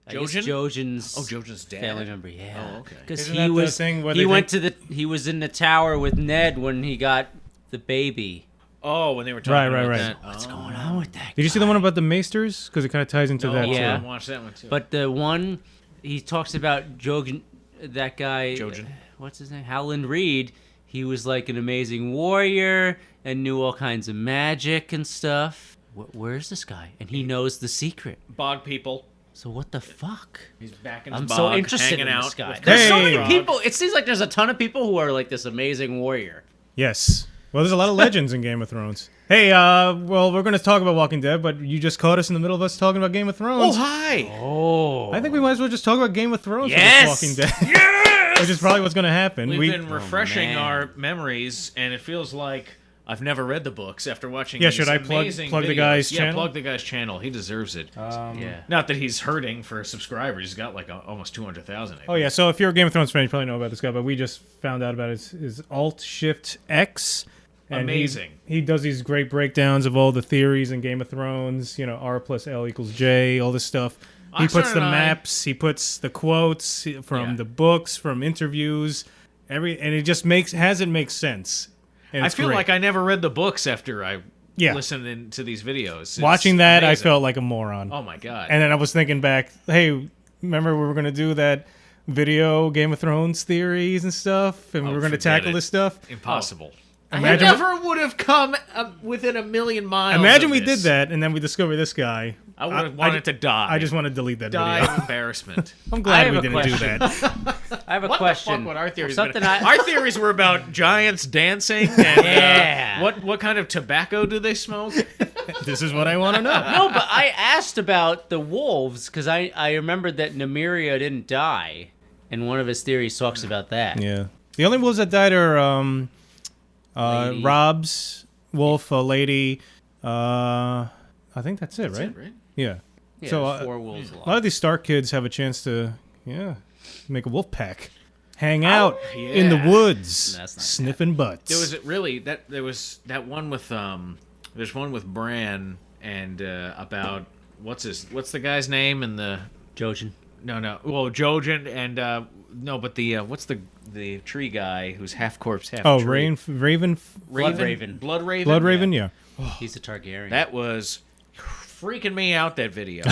Jojen's Jojen's dad. family member. Yeah. Oh, okay. Because Isn't that the thing where he they went to the he was in the tower with Ned when he got the baby. Oh, when they were talking about Right. that. What's going on with that? Did you see the one about the Maesters? Because it kind of ties into that yeah. too. I didn't watch that one too. But the one he talks about Jojen, that guy. Jojen. What's his name? Howland Reed. He was like an amazing warrior and knew all kinds of magic and stuff. Where's this guy? And he knows the secret. Bog people. So what the fuck? He's back in his I'm bog, so interested hanging in out this guy. with There's so Hey! many people. It seems like there's a ton of people who are like this amazing warrior. Yes. Well, there's a lot of legends in Game of Thrones. Hey, well, we're going to talk about Walking Dead, but you just caught us in the middle of us talking about Game of Thrones. Oh, hi. Oh. I think we might as well just talk about Game of Thrones Yes! for this Walking Dead. Yes! Which is probably what's going to happen. We've been refreshing man. our memories, and it feels like I've never read the books after watching Yeah, these should I plug amazing the videos. guy's Yeah, channel? plug the guy's channel. He deserves it. Yeah. Not that he's hurting for subscribers. He's got like almost 200,000. Oh, yeah, so if you're a Game of Thrones fan, you probably know about this guy, but we just found out about his AltShiftX. And Amazing. He does these great breakdowns of all the theories in Game of Thrones, R plus L equals J, all this stuff. He puts Oxnard the and I- maps, he puts the quotes from Yeah. the books, from interviews, and it just has it make sense. And I it's feel great. like I never read the books after I Yeah. listened to these videos. It's Watching that, amazing. I felt like a moron. Oh my god. And then I was thinking back, hey, remember we were going to do that video Game of Thrones theories and stuff, and we were going to forget tackle it. this stuff? Impossible. I Imagine- never would have come within a million miles. Imagine of we this. did that, and then we discover this guy. I would have wanted to die. I just want to delete that die video. of embarrassment. I'm I glad have we a didn't do question. that. I have a What question. the fuck would our theories Something been? I- Our theories were about giants dancing and Yeah. what kind of tobacco do they smoke? This is what I want to know. No, but I asked about the wolves because I remembered that Nymeria didn't die, and one of his theories talks about that. Yeah. The only wolves that died are Lady. Rob's wolf, a lady. I think that's it, right? right? Yeah. Yeah, So there's 4 wolves a lot alive. of these Stark kids have a chance to, make a wolf pack, hang out in the yeah. woods, That's not sniffing butts. There was there was that one with there's one with Bran and about what's the guy's name in the Jojen. no well Jojen and no but the what's the tree guy who's half corpse half Oh, tree. Blood Raven. Blood Raven, yeah. He's a Targaryen. That was freaking me out, that video.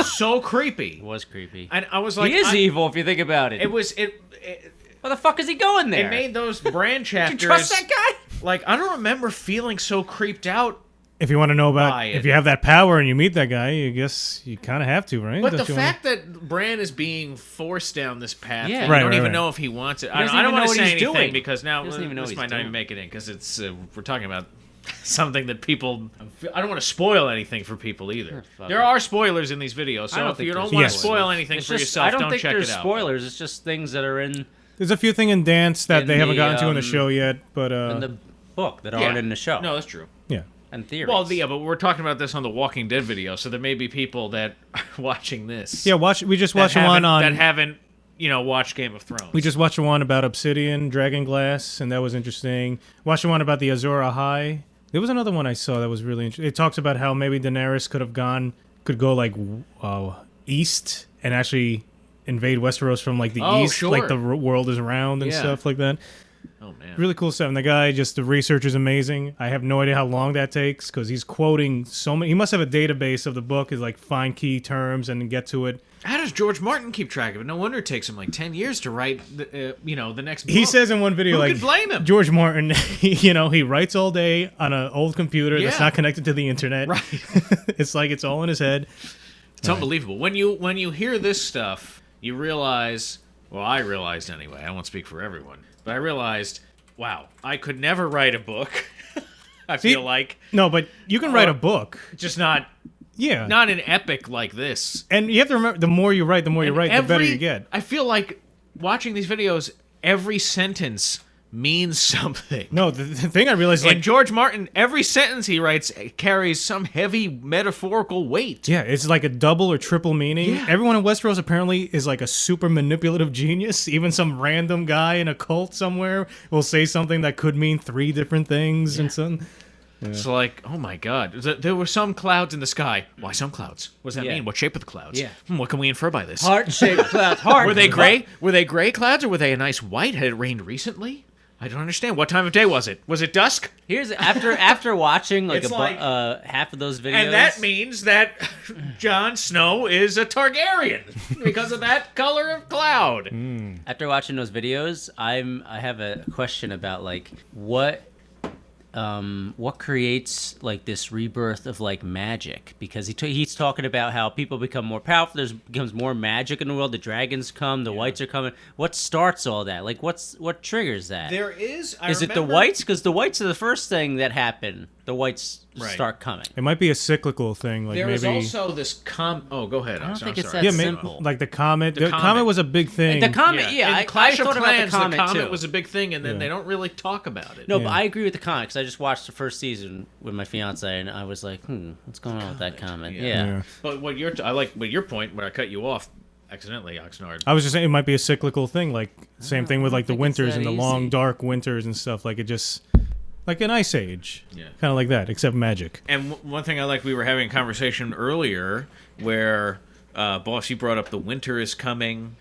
So creepy. It was creepy. And I was like, He is evil if you think about it. It was Why the fuck is he going there? it made those Bran chapters. Did you trust that guy? Like, I don't remember feeling so creeped out. If you want to know about, Buy it. if you have that power and you meet that guy, I guess you kind of have to, right? But Don't the you wanna- fact that Bran is being forced down this path, Yeah. and Right, you don't right, even right. know if he wants it. I doesn't don't even want know to what say he's anything doing. because now He doesn't even know this what might he's not even doing. make it in because it's we're talking about something that people. I don't want to spoil anything for people either. fuck There it. are spoilers in these videos, I so don't if think you don't there's want to spoilers. spoil anything It's for just, yourself, I don't think check there's it out. spoilers. It's just things that are in There's a few things in dance that In they haven't the, gotten to in the show yet, but the book that aren't in the show. No, that's true. yeah. And theories. Well, yeah, but we're talking about this on the Walking Dead video, so there may be people that are watching this. Yeah, we just that watched one that on. haven't watched Game of Thrones. We just watched one about Obsidian, Dragon Glass, and that was interesting. Watched one about the Azor Ahai. There was another one I saw that was really interesting. It talks about how maybe Daenerys could go like east and actually invade Westeros from like the east, sure. like the world is round and Yeah. stuff like that. Oh man. Really cool stuff. And the guy, the research is amazing. I have no idea how long that takes because he's quoting so many. He must have a database of the book, is like find key terms and get to it. How does George Martin keep track of it? No wonder it takes him like 10 years to write the next book. He says in one video, Who like, could blame him? George Martin, he writes all day on an old computer that's Yeah. not connected to the internet. Right. It's like it's all in his head. It's unbelievable. When you hear this stuff, you realize, well, I realized anyway, I won't speak for everyone, but I realized, wow, I could never write a book. I feel like No, but you can write a book. just not Yeah. an epic like this. And you have to remember, the more you write, the better you get. I feel like watching these videos, every sentence means something. No, the thing I realized is And like, George Martin, every sentence he writes carries some heavy metaphorical weight. yeah, it's like a double or triple meaning. Yeah. Everyone in Westeros apparently is like a super manipulative genius. Even some random guy in a cult somewhere will say something that could mean 3 different things and something. It's like, oh my God, there were some clouds in the sky. Why some clouds? What does that Yeah. mean? What shape are the clouds? Yeah. What can we infer by this? Heart-shaped clouds. Heart. Were they gray? Were they gray clouds, or were they a nice white? Had it rained recently? I don't understand. What time of day was it? Was it dusk? Here's after watching like It's like- half of those videos. And that means that Jon Snow is a Targaryen because of that color of cloud. After watching those videos, I have a question about like what creates like this rebirth of like magic, because he's talking about how people become more powerful, becomes more magic in the world, the dragons come, the whites are coming. What starts all that? Like what triggers that? There is. Is it the whites? Because the whites are the first thing that happen. The whites start coming. It might be a cyclical thing. Like There maybe. is also this Oh, go ahead. I don't think it's sorry. that Yeah, maybe simple. like the comet. The comet. comet was a big thing. The comet, yeah, In I Clash of thought Clans, about the comet too. was a big thing, and then they don't really talk about it. No, Yeah. but I agree with the comic, because I just watched the first season with my fiance, and I was like, what's going on with that comet? Yeah. Yeah. But I like your point where I cut you off accidentally, Oxnard. I was just saying it might be a cyclical thing. Like same thing with like the think it's winters that and the easy. long dark winters and stuff. Like it just like an ice age. Yeah. Kind of like that, except magic. And one thing I like, we were having a conversation earlier where, boss, you brought up the winter is coming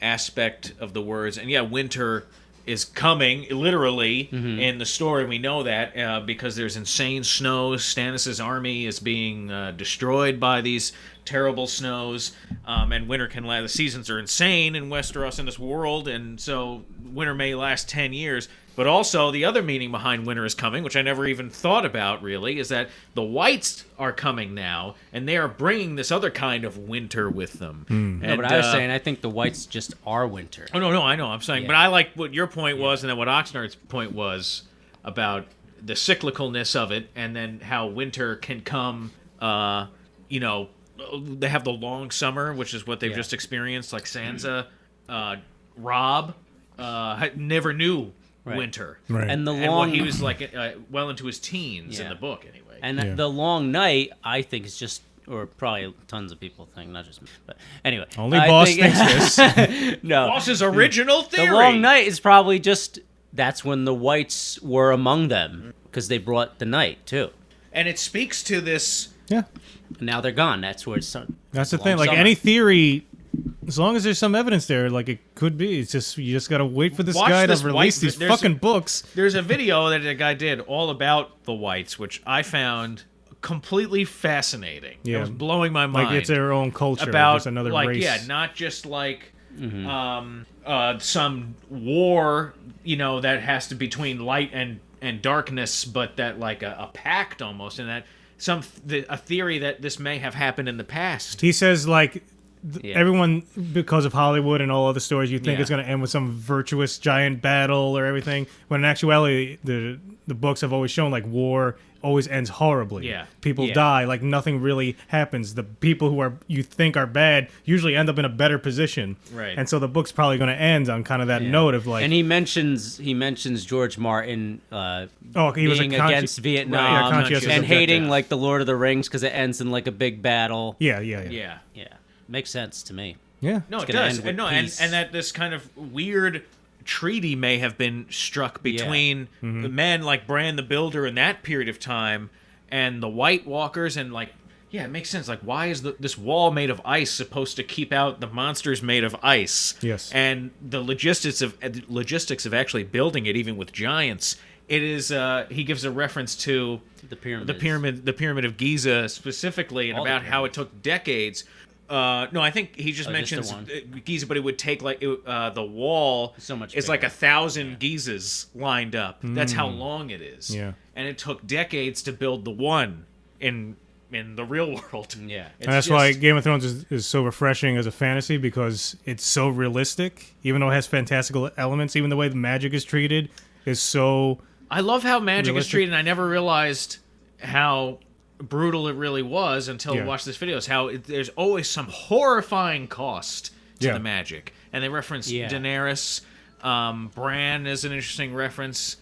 aspect of the words. And yeah, winter is coming, literally, in the story. We know that because there's insane snows. Stannis' army is being destroyed by these terrible snows. And winter can last. The seasons are insane in Westeros, in this world. And so winter may last 10 years. But also, the other meaning behind winter is coming, which I never even thought about, really, is that the whites are coming now, and they are bringing this other kind of winter with them. No, but I was saying, I think the whites just are winter. Oh, no, I know. I'm saying, but I like what your point was, and then what Oxnard's point was about the cyclicalness of it, and then how winter can come, they have the long summer, which is what they've just experienced, like Sansa. Rob never knew winter. Right. And And what he was like well into his teens in Yeah. the book, anyway. And the long night, I think, is just, or probably tons of people think, not just me. But anyway. Only I boss think- thinks this. No. Boss's original theory. The long night is probably just, that's when the whites were among them, because they brought the night, too. And it speaks to this. Yeah. And now they're gone. That's where it's That's the long thing. Like summer. any theory, as long as there's some evidence there, like it could be. It's just you just gotta wait for this Watch guy this to release white- these there's fucking a- books. There's a video that a guy did all about the whites, which I found completely fascinating. It Yeah. was blowing my mind. Like it's their own culture, about just another like race. not just like some war, that has to be between light and darkness, but that like a pact almost, and that a theory that this may have happened in the past. He says like Yeah. everyone, because of Hollywood and all other stories, you think Yeah. it's going to end with some virtuous giant battle or everything. When in actuality, the books have always shown like war always ends horribly. Yeah. People Yeah. die. Like nothing really happens. The people who you think are bad usually end up in a better position. Right. And so the book's probably going to end on kind of that note of like. And he mentions George Martin he was a being consci- against Vietnam yeah, conscientious and objector. hating like the Lord of the Rings because it ends in like a big battle. Yeah. Yeah. Yeah, makes sense to me. Yeah. No, it gonna does. end with And peace. that this kind of weird treaty may have been struck between the men like Bran the Builder in that period of time and the White Walkers, and like, yeah, it makes sense. Like, why is this wall made of ice supposed to keep out the monsters made of ice? Yes. And the logistics of actually building it, even with giants, it is. He gives a reference to The pyramids. the pyramid of Giza specifically, and All the about how it took decades. No, I think he just Oh, just the mentions one. Giza, but it would take like the wall. So much It's like bigger. 1,000 Gizas lined up. That's how long it is. Yeah. And it took decades to build the one in the real world. Yeah. It's And that's just- why Game of Thrones is so refreshing as a fantasy, because it's so realistic, even though it has fantastical elements. Even the way the magic is treated is so. I love how magic Realistic. is treated, and I never realized how brutal it really was until I Yeah. watched this video. Is how there's always some horrifying cost to Yeah. the magic, and they reference Yeah. Daenerys. Bran is an interesting reference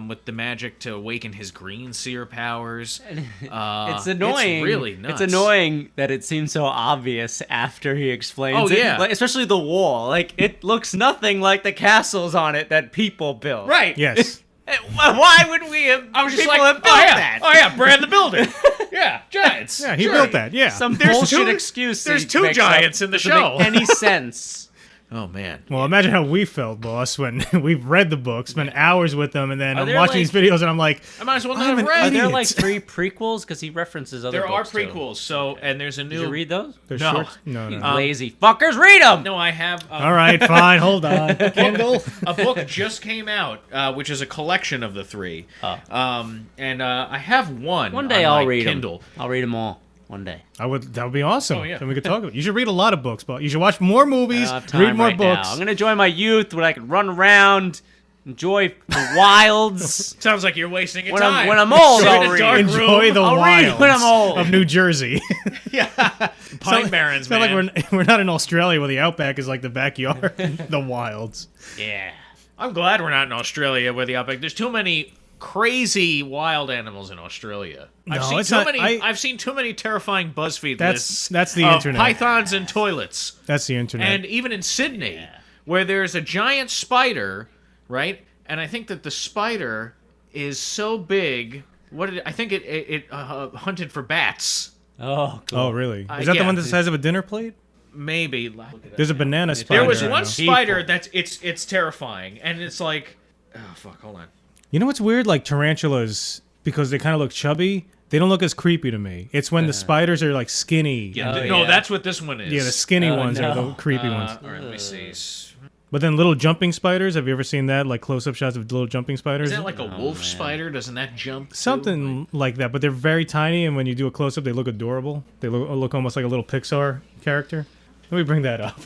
with the magic to awaken his green seer powers. It's annoying. It's really nuts. It's annoying that it seems so obvious after he explains Oh, it. yeah. Like, especially the wall. Like, it looks nothing like the castles on it that people built. Right. Yes. Why would we have? I was just people like, have built oh yeah, that? oh yeah, Brand the building. Yeah, giants. Yeah, he Sure. built that. Yeah. Some There's bullshit two- excuse. there's he two makes up. giants in the Doesn't show. make any sense. Oh man. Well, imagine how we felt, boss, when we've read the book, spent hours with them, and then Are I'm there, watching like- these videos, and I'm like, I might as well not I'm have an read. Are there idiot. like 3 prequels? Because he references other There are books, too. prequels. So and there's a new. Did you read those? they're No. short. No, You no. lazy fuckers, read them. No, I have. All right, fine, hold on. Kindle. A book just came out, which is a collection of the 3. And I have one. One day on I'll my read Kindle. them. I'll read them all. One day. That would be awesome. Oh, yeah. Then we could talk about it. You should read a lot of books, but you should watch more I movies, don't have time read more right books. now. I'm gonna enjoy my youth when I can run around, enjoy the wilds. Sounds like you're wasting your when time. I'm old, You're in I'll a read. dark Enjoy room. the I'll read wilds when I'm old. of New Jersey. Pine Barrens, It's not man. like we're not in Australia where the outback is like the backyard, the wilds. Yeah. I'm glad we're not in Australia where the outback. There's too many crazy wild animals in Australia. I've No, seen it's too not- many. I- I've seen too many terrifying BuzzFeed lists. That's the of internet. Pythons and toilets. That's the internet. And even in Sydney, where there's a giant spider, right? And I think that the spider is so big. I think it hunted for bats. Oh, cool. Oh, really? Is that yeah. the one that's the size of a dinner plate? Maybe. There's a banana spider. There was I one know. spider that's it's terrifying, and it's like, oh fuck, hold on. You know what's weird? Like tarantulas, because they kind of look chubby, they don't look as creepy to me. It's when the spiders are like skinny. Yeah, Oh, no, yeah. that's what this one is. Yeah, the skinny Oh, ones are the no. creepy ones. All right, let me see. But then little jumping spiders, have you ever seen that? Like close-up shots of little jumping spiders? Is that like a wolf man. spider? Doesn't that jump? too? Something like that, but they're very tiny, and when you do a close-up, they look adorable. They look almost like a little Pixar character. Let me bring that up.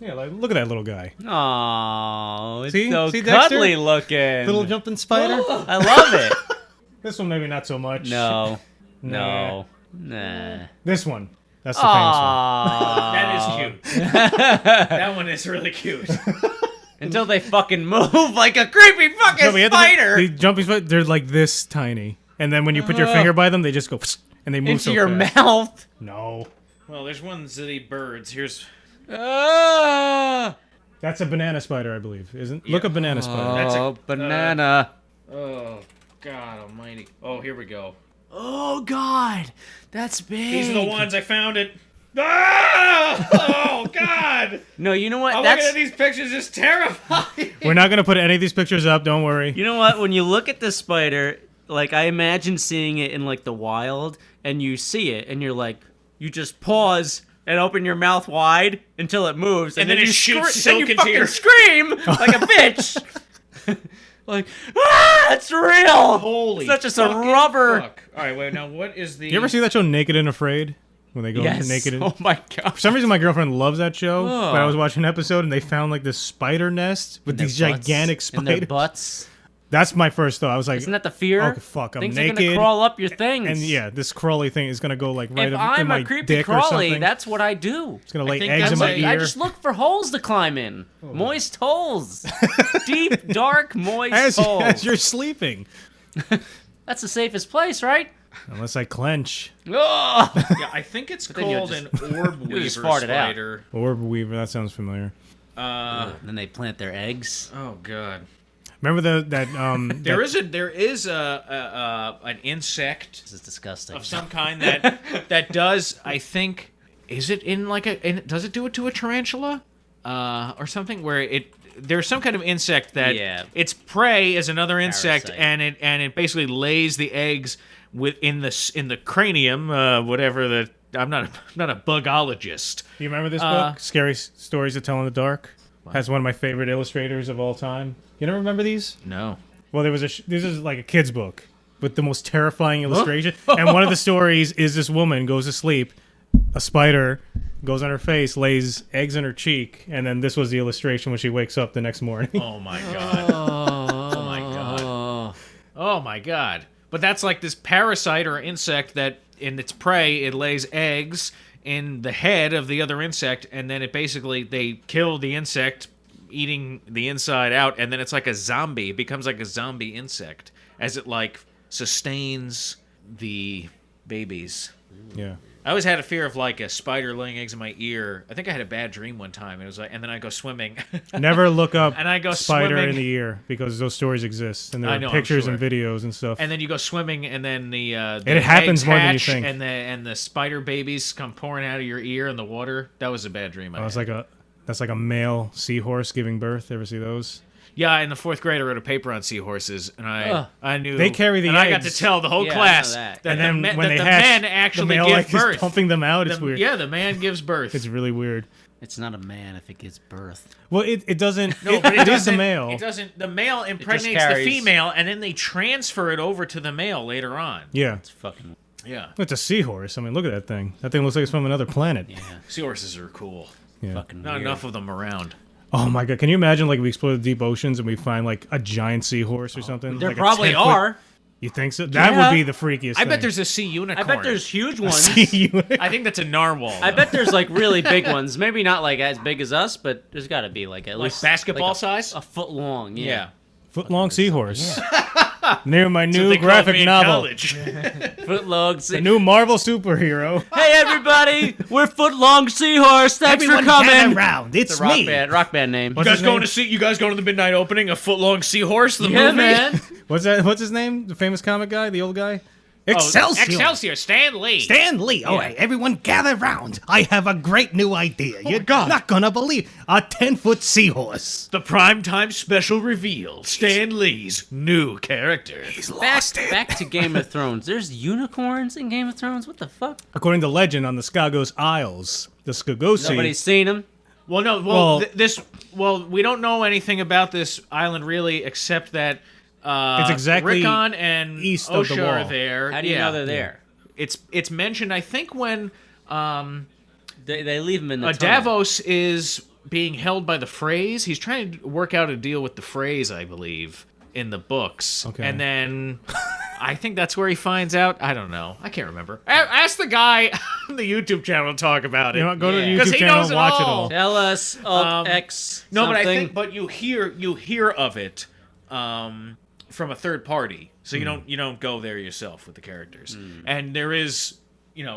Yeah, like look at that little guy. Oh, it's See? so See, Dexter? cuddly looking. Little jumping spider. I love it. This one maybe not so much. No. Nah. No. Nah. This one. That's the famous one. That is cute. That one is really cute. Until they fucking move like a creepy fucking No, but you have to- spider The jumping spider, they're like this tiny, and then when you put your finger by them, they just go and they move into so your fast. mouth. No, Well, there's ones that eat birds. Here's that's a banana spider, I believe. Isn't? Look up banana spider. That's a- Oh, banana. oh God Almighty. Oh, here we go. Oh God, that's big. These are the ones I found it. Ah! Oh God! No, you know what? I'm That's looking at these pictures. It's terrifying. We're not gonna put any of these pictures up. Don't worry. you know what? When you look at the spider, like I imagine seeing it in like the wild, and you see it, and you're like, you just pause and open your mouth wide until it moves, And then it you shoots then silk you into fucking your- scream like a bitch. Like, it's real. Holy! It's not just a fucking rubber. fuck. All right, wait. Now, what is the? You ever see that show Naked and Afraid? When they go Yes. naked. And... Oh my God. For some reason, my girlfriend loves that show. Oh. But I was watching an episode, and they found like this spider nest with these Their butts. gigantic In their spiders. butts. That's my first thought. I was like, Isn't that the fear? oh fuck, I'm Things are naked. gonna crawl up your things. And yeah, this crawly thing is gonna go like right if up in I'm my a creepy dick or crawly, something. that's what I do. It's gonna lay think eggs in that's my a- ear. I just look for holes to climb in. Moist holes. Deep, dark, moist holes. as you're sleeping, That's the safest place, right? unless I clench. Ugh. Yeah, I think it's then you'll called an orb weaver just fart it out. spider. Orb weaver. That sounds familiar. Then they plant their eggs. Oh God. Remember that There is an insect This is disgusting. of some kind that does, I think, is it in like does it do it to a tarantula or something where there's some kind of insect that its prey is another insect Parasite. and it basically lays the eggs in the cranium, whatever. I'm not a bugologist. Do you remember this book, Scary Stories to Tell in the Dark? Has one of my favorite illustrators of all time. You don't remember these? No. Well, there was this is like a kid's book with the most terrifying illustration. And one of the stories is this woman goes to sleep, a spider goes on her face, lays eggs in her cheek, and then this was the illustration when she wakes up the next morning. Oh my God. Oh my God. Oh my God. But that's like this parasite or insect that in its prey, it lays eggs in the head of the other insect, and then they kill the insect, eating the inside out, and then it's like a zombie. It becomes like a zombie insect as it like sustains the babies. Yeah. I always had a fear of like a spider laying eggs in my ear. I think I had a bad dream one time. It was like, and then I go swimming. Never look up And I go spider swimming. in the ear because those stories exist and there I are know, I'm pictures sure. and videos and stuff. And then you go swimming, and then the it happens eggs more than you hatch, think. and the spider babies come pouring out of your ear in the water. That was a bad dream. I It's had. that's like a male seahorse giving birth. Ever see those? Yeah, in the 4th grade, I wrote a paper on seahorses, and I knew They carry the and I got eggs. to tell the whole Yeah, I class know that. And then when that they the hatch, men actually the male give like birth. is pumping them out. It's weird. Yeah, the man gives birth. It's really weird. It's not a man if it gives birth. Well, it doesn't. No, but it is the doesn't- male. It doesn't. The male impregnates the carries- female, and then they transfer it over to the male later on. Yeah, It's fucking Yeah, it's a seahorse. I mean, look at that thing. That thing looks like it's from another planet. yeah, seahorses are cool. Yeah. fucking Not weird. enough of them around. Oh my god! Can you imagine like we explore the deep oceans and we find like a giant seahorse or something? There like a probably 10-foot are. You think so? That Yeah. would be the freakiest. I bet thing. there's a sea I unicorn. bet there's huge ones. I think that's a narwhal. I though. bet there's like really big ones. Maybe not like as big as us, but there's got to be like at Like least basketball like size? a foot long. Yeah. Yeah. foot long seahorse. Near my That's what new they called graphic me in novel, college. Foot long. the new Marvel superhero. Hey everybody, we're Foot Long Seahorse. Thanks for coming. round. It's It's a rock band name. You guys his going name? to see? You guys going to the midnight opening of Footlong Seahorse? The Yeah, movie? man. What's that? What's his name? The famous comic guy, the old guy. Oh, Excelsior. Excelsior. Stan Lee. Stan Lee. All right, everyone gather round. I have a great new idea. You're not gonna believe a 10-foot seahorse. The primetime special reveal. Stan Lee's new character. He's Back to Game of Thrones. There's unicorns in Game of Thrones. What the fuck? According to legend, on the Skagos Isles, the Skagosi. Nobody's seen them. Well, no. Well- we don't know anything about this island really, except that It's exactly Rickon and east of the Osha are wall. there. How do you Yeah. know they're there? It's mentioned. I think when They leave them in the tunnel. Davos is being held by the Freys. He's trying to work out a deal with the Freys, I believe, in the books. Okay. And then I think that's where he finds out. I don't know. I can't remember. Ask the guy on the YouTube channel to talk about it. You know what? Go to the Yeah. 'Cause YouTube he channel knows and it watch it all. all. Tell us, AltX. No, but I something. think, but you hear of it from a third party, so you don't go there yourself with the characters. And there is,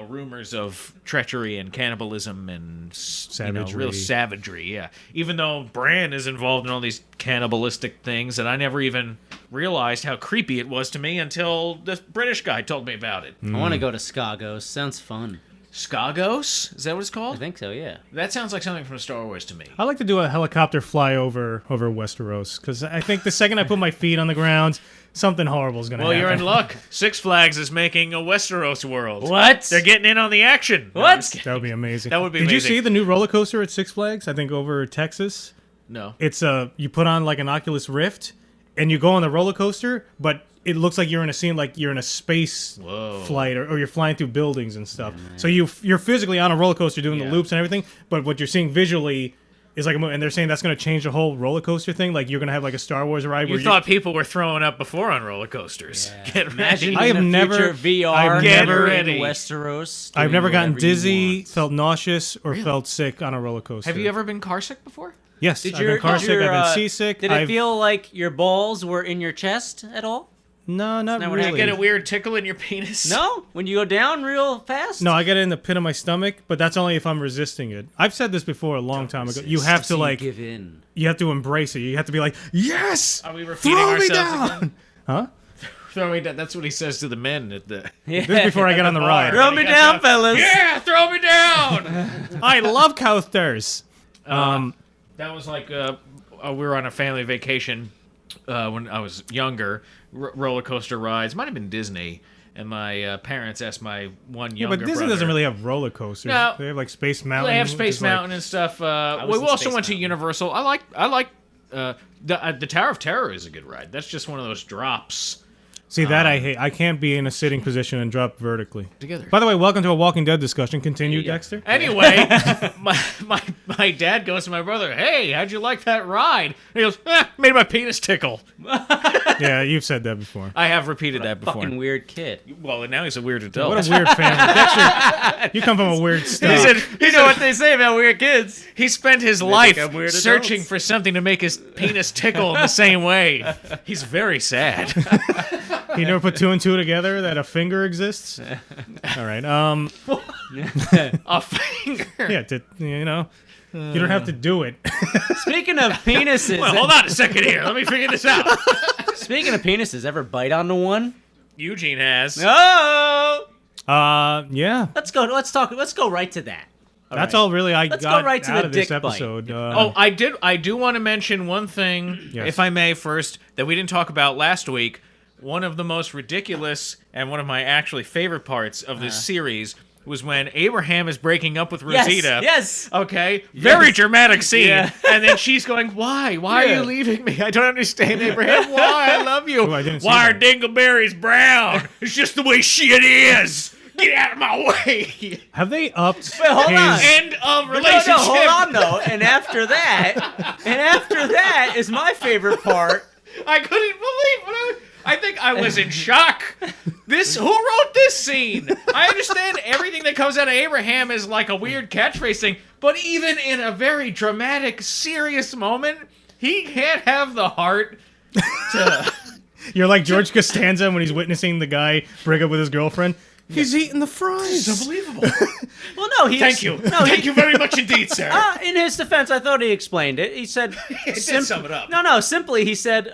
rumors of treachery and cannibalism and Savagery. real savagery. Yeah, even though Bran is involved in all these cannibalistic things, and I never even realized how creepy it was to me until this British guy told me about it. I want to go to Skagos. Sounds fun. Skagos, is that what it's I called? think so. Yeah. That sounds like something from Star Wars to me. I like to do a helicopter flyover over Westeros because I think the second I put my feet on the ground, something horrible is gonna Well, happen. you're in luck. Six Flags is making a Westeros world. What? They're getting in on the action. No, What? I'm just kidding. That would be amazing. That would be Did you amazing. see the new roller coaster at Six Flags? I think over Texas. No. It's you put on like an Oculus Rift, and you go on the roller coaster, but it looks like you're in a scene like you're in a space flight, or you're flying through buildings and stuff. So you're physically on a roller coaster doing the loops and everything, but what you're seeing visually is like a movie, and they're saying that's going to change the whole roller coaster thing. Like you're going to have like a Star Wars ride. You where thought people were throwing up before on roller coasters. Get Imagine ready. I have in the never- future VR. I've Get never ready. in Westeros. I've doing never gotten whatever you dizzy, want. felt nauseous, or felt sick on a roller coaster. Have you ever been carsick before? Yes, Did I've your been car did sick. your, I've uh, been seasick. Did it feel like your balls were in your chest at all? No, not that what really. You get a weird tickle in your penis? No, when you go down real fast. No, I get it in the pit of my stomach, but that's only if I'm resisting it. I've said this before a long time ago. You have to So you like, give in. you have to embrace it. You have to be like, yes, Are we repeating throw me ourselves down. again? Huh? Throw me down. That's what he says to the men at the. This is before I get on the ride. Throw me down, fellas. Yeah, throw me down. I love coasters. That was like we were on a family vacation when I was younger. Roller coaster rides. Might have been Disney. And my parents asked my one Yeah, younger but Disney brother. doesn't really have roller coasters. No. They have like Space Mountain. They have which Space is, like- Mountain and stuff. was We in also Space went to Mountain. Universal. I like the Tower of Terror is a good ride. That's just one of those drops See that I hate. I can't be in a sitting position and drop vertically. together. By the way, welcome to a Walking Dead discussion. Continue, Yeah. Dexter. Anyway, my dad goes to my brother, "Hey, how'd you like that ride?" And he goes, "Made my penis tickle." Yeah, you've said that before. I have repeated that before. Fucking weird kid. Well, now he's a weird adult. What a weird family. Dexter, you come from a weird stock. You know what they say about weird kids. He spent his life I'm weird searching adults. for something to make his penis tickle in the same way. He's very sad. You never put 2 and 2 together that a finger exists? All right. A finger. Yeah, you know, you don't have to do it. Speaking of penises, Well, hold on a second here. Let me figure this out. speaking of penises, ever bite onto one? Eugene has. Oh, Yeah. let's go. Let's talk. Let's go right to that. That's all really I Let's got go right to out the of this dick bite. episode. Oh, I do want to mention one thing, Yes. if I may, first, that we didn't talk about last week. One of the most ridiculous and one of my actually favorite parts of this series was when Abraham is breaking up with Rosita. Yes. Okay. Very dramatic scene. Yeah. And then she's going, why? Why are Yeah. you leaving me? I don't understand, Abraham. Why? I love you. Oh, I didn't see Why are that. dingleberries brown? It's just the way shit is. Get out of my way. Have they upped Wait, hold on. End of No, relationship. no, hold on though. And after that is my favorite part. I couldn't believe what I think I was in shock. Who wrote this scene? I understand everything that comes out of Abraham is like a weird catchphrase thing, but even in a very dramatic, serious moment, he can't have the heart to... You're like George Costanza when he's witnessing the guy break up with his girlfriend. He's eating the fries. It's unbelievable. Well, no, he. Thank you. No, Thank you very much indeed, sir. In his defense, I thought he explained it. He said, He did sum it up. No, simply he said,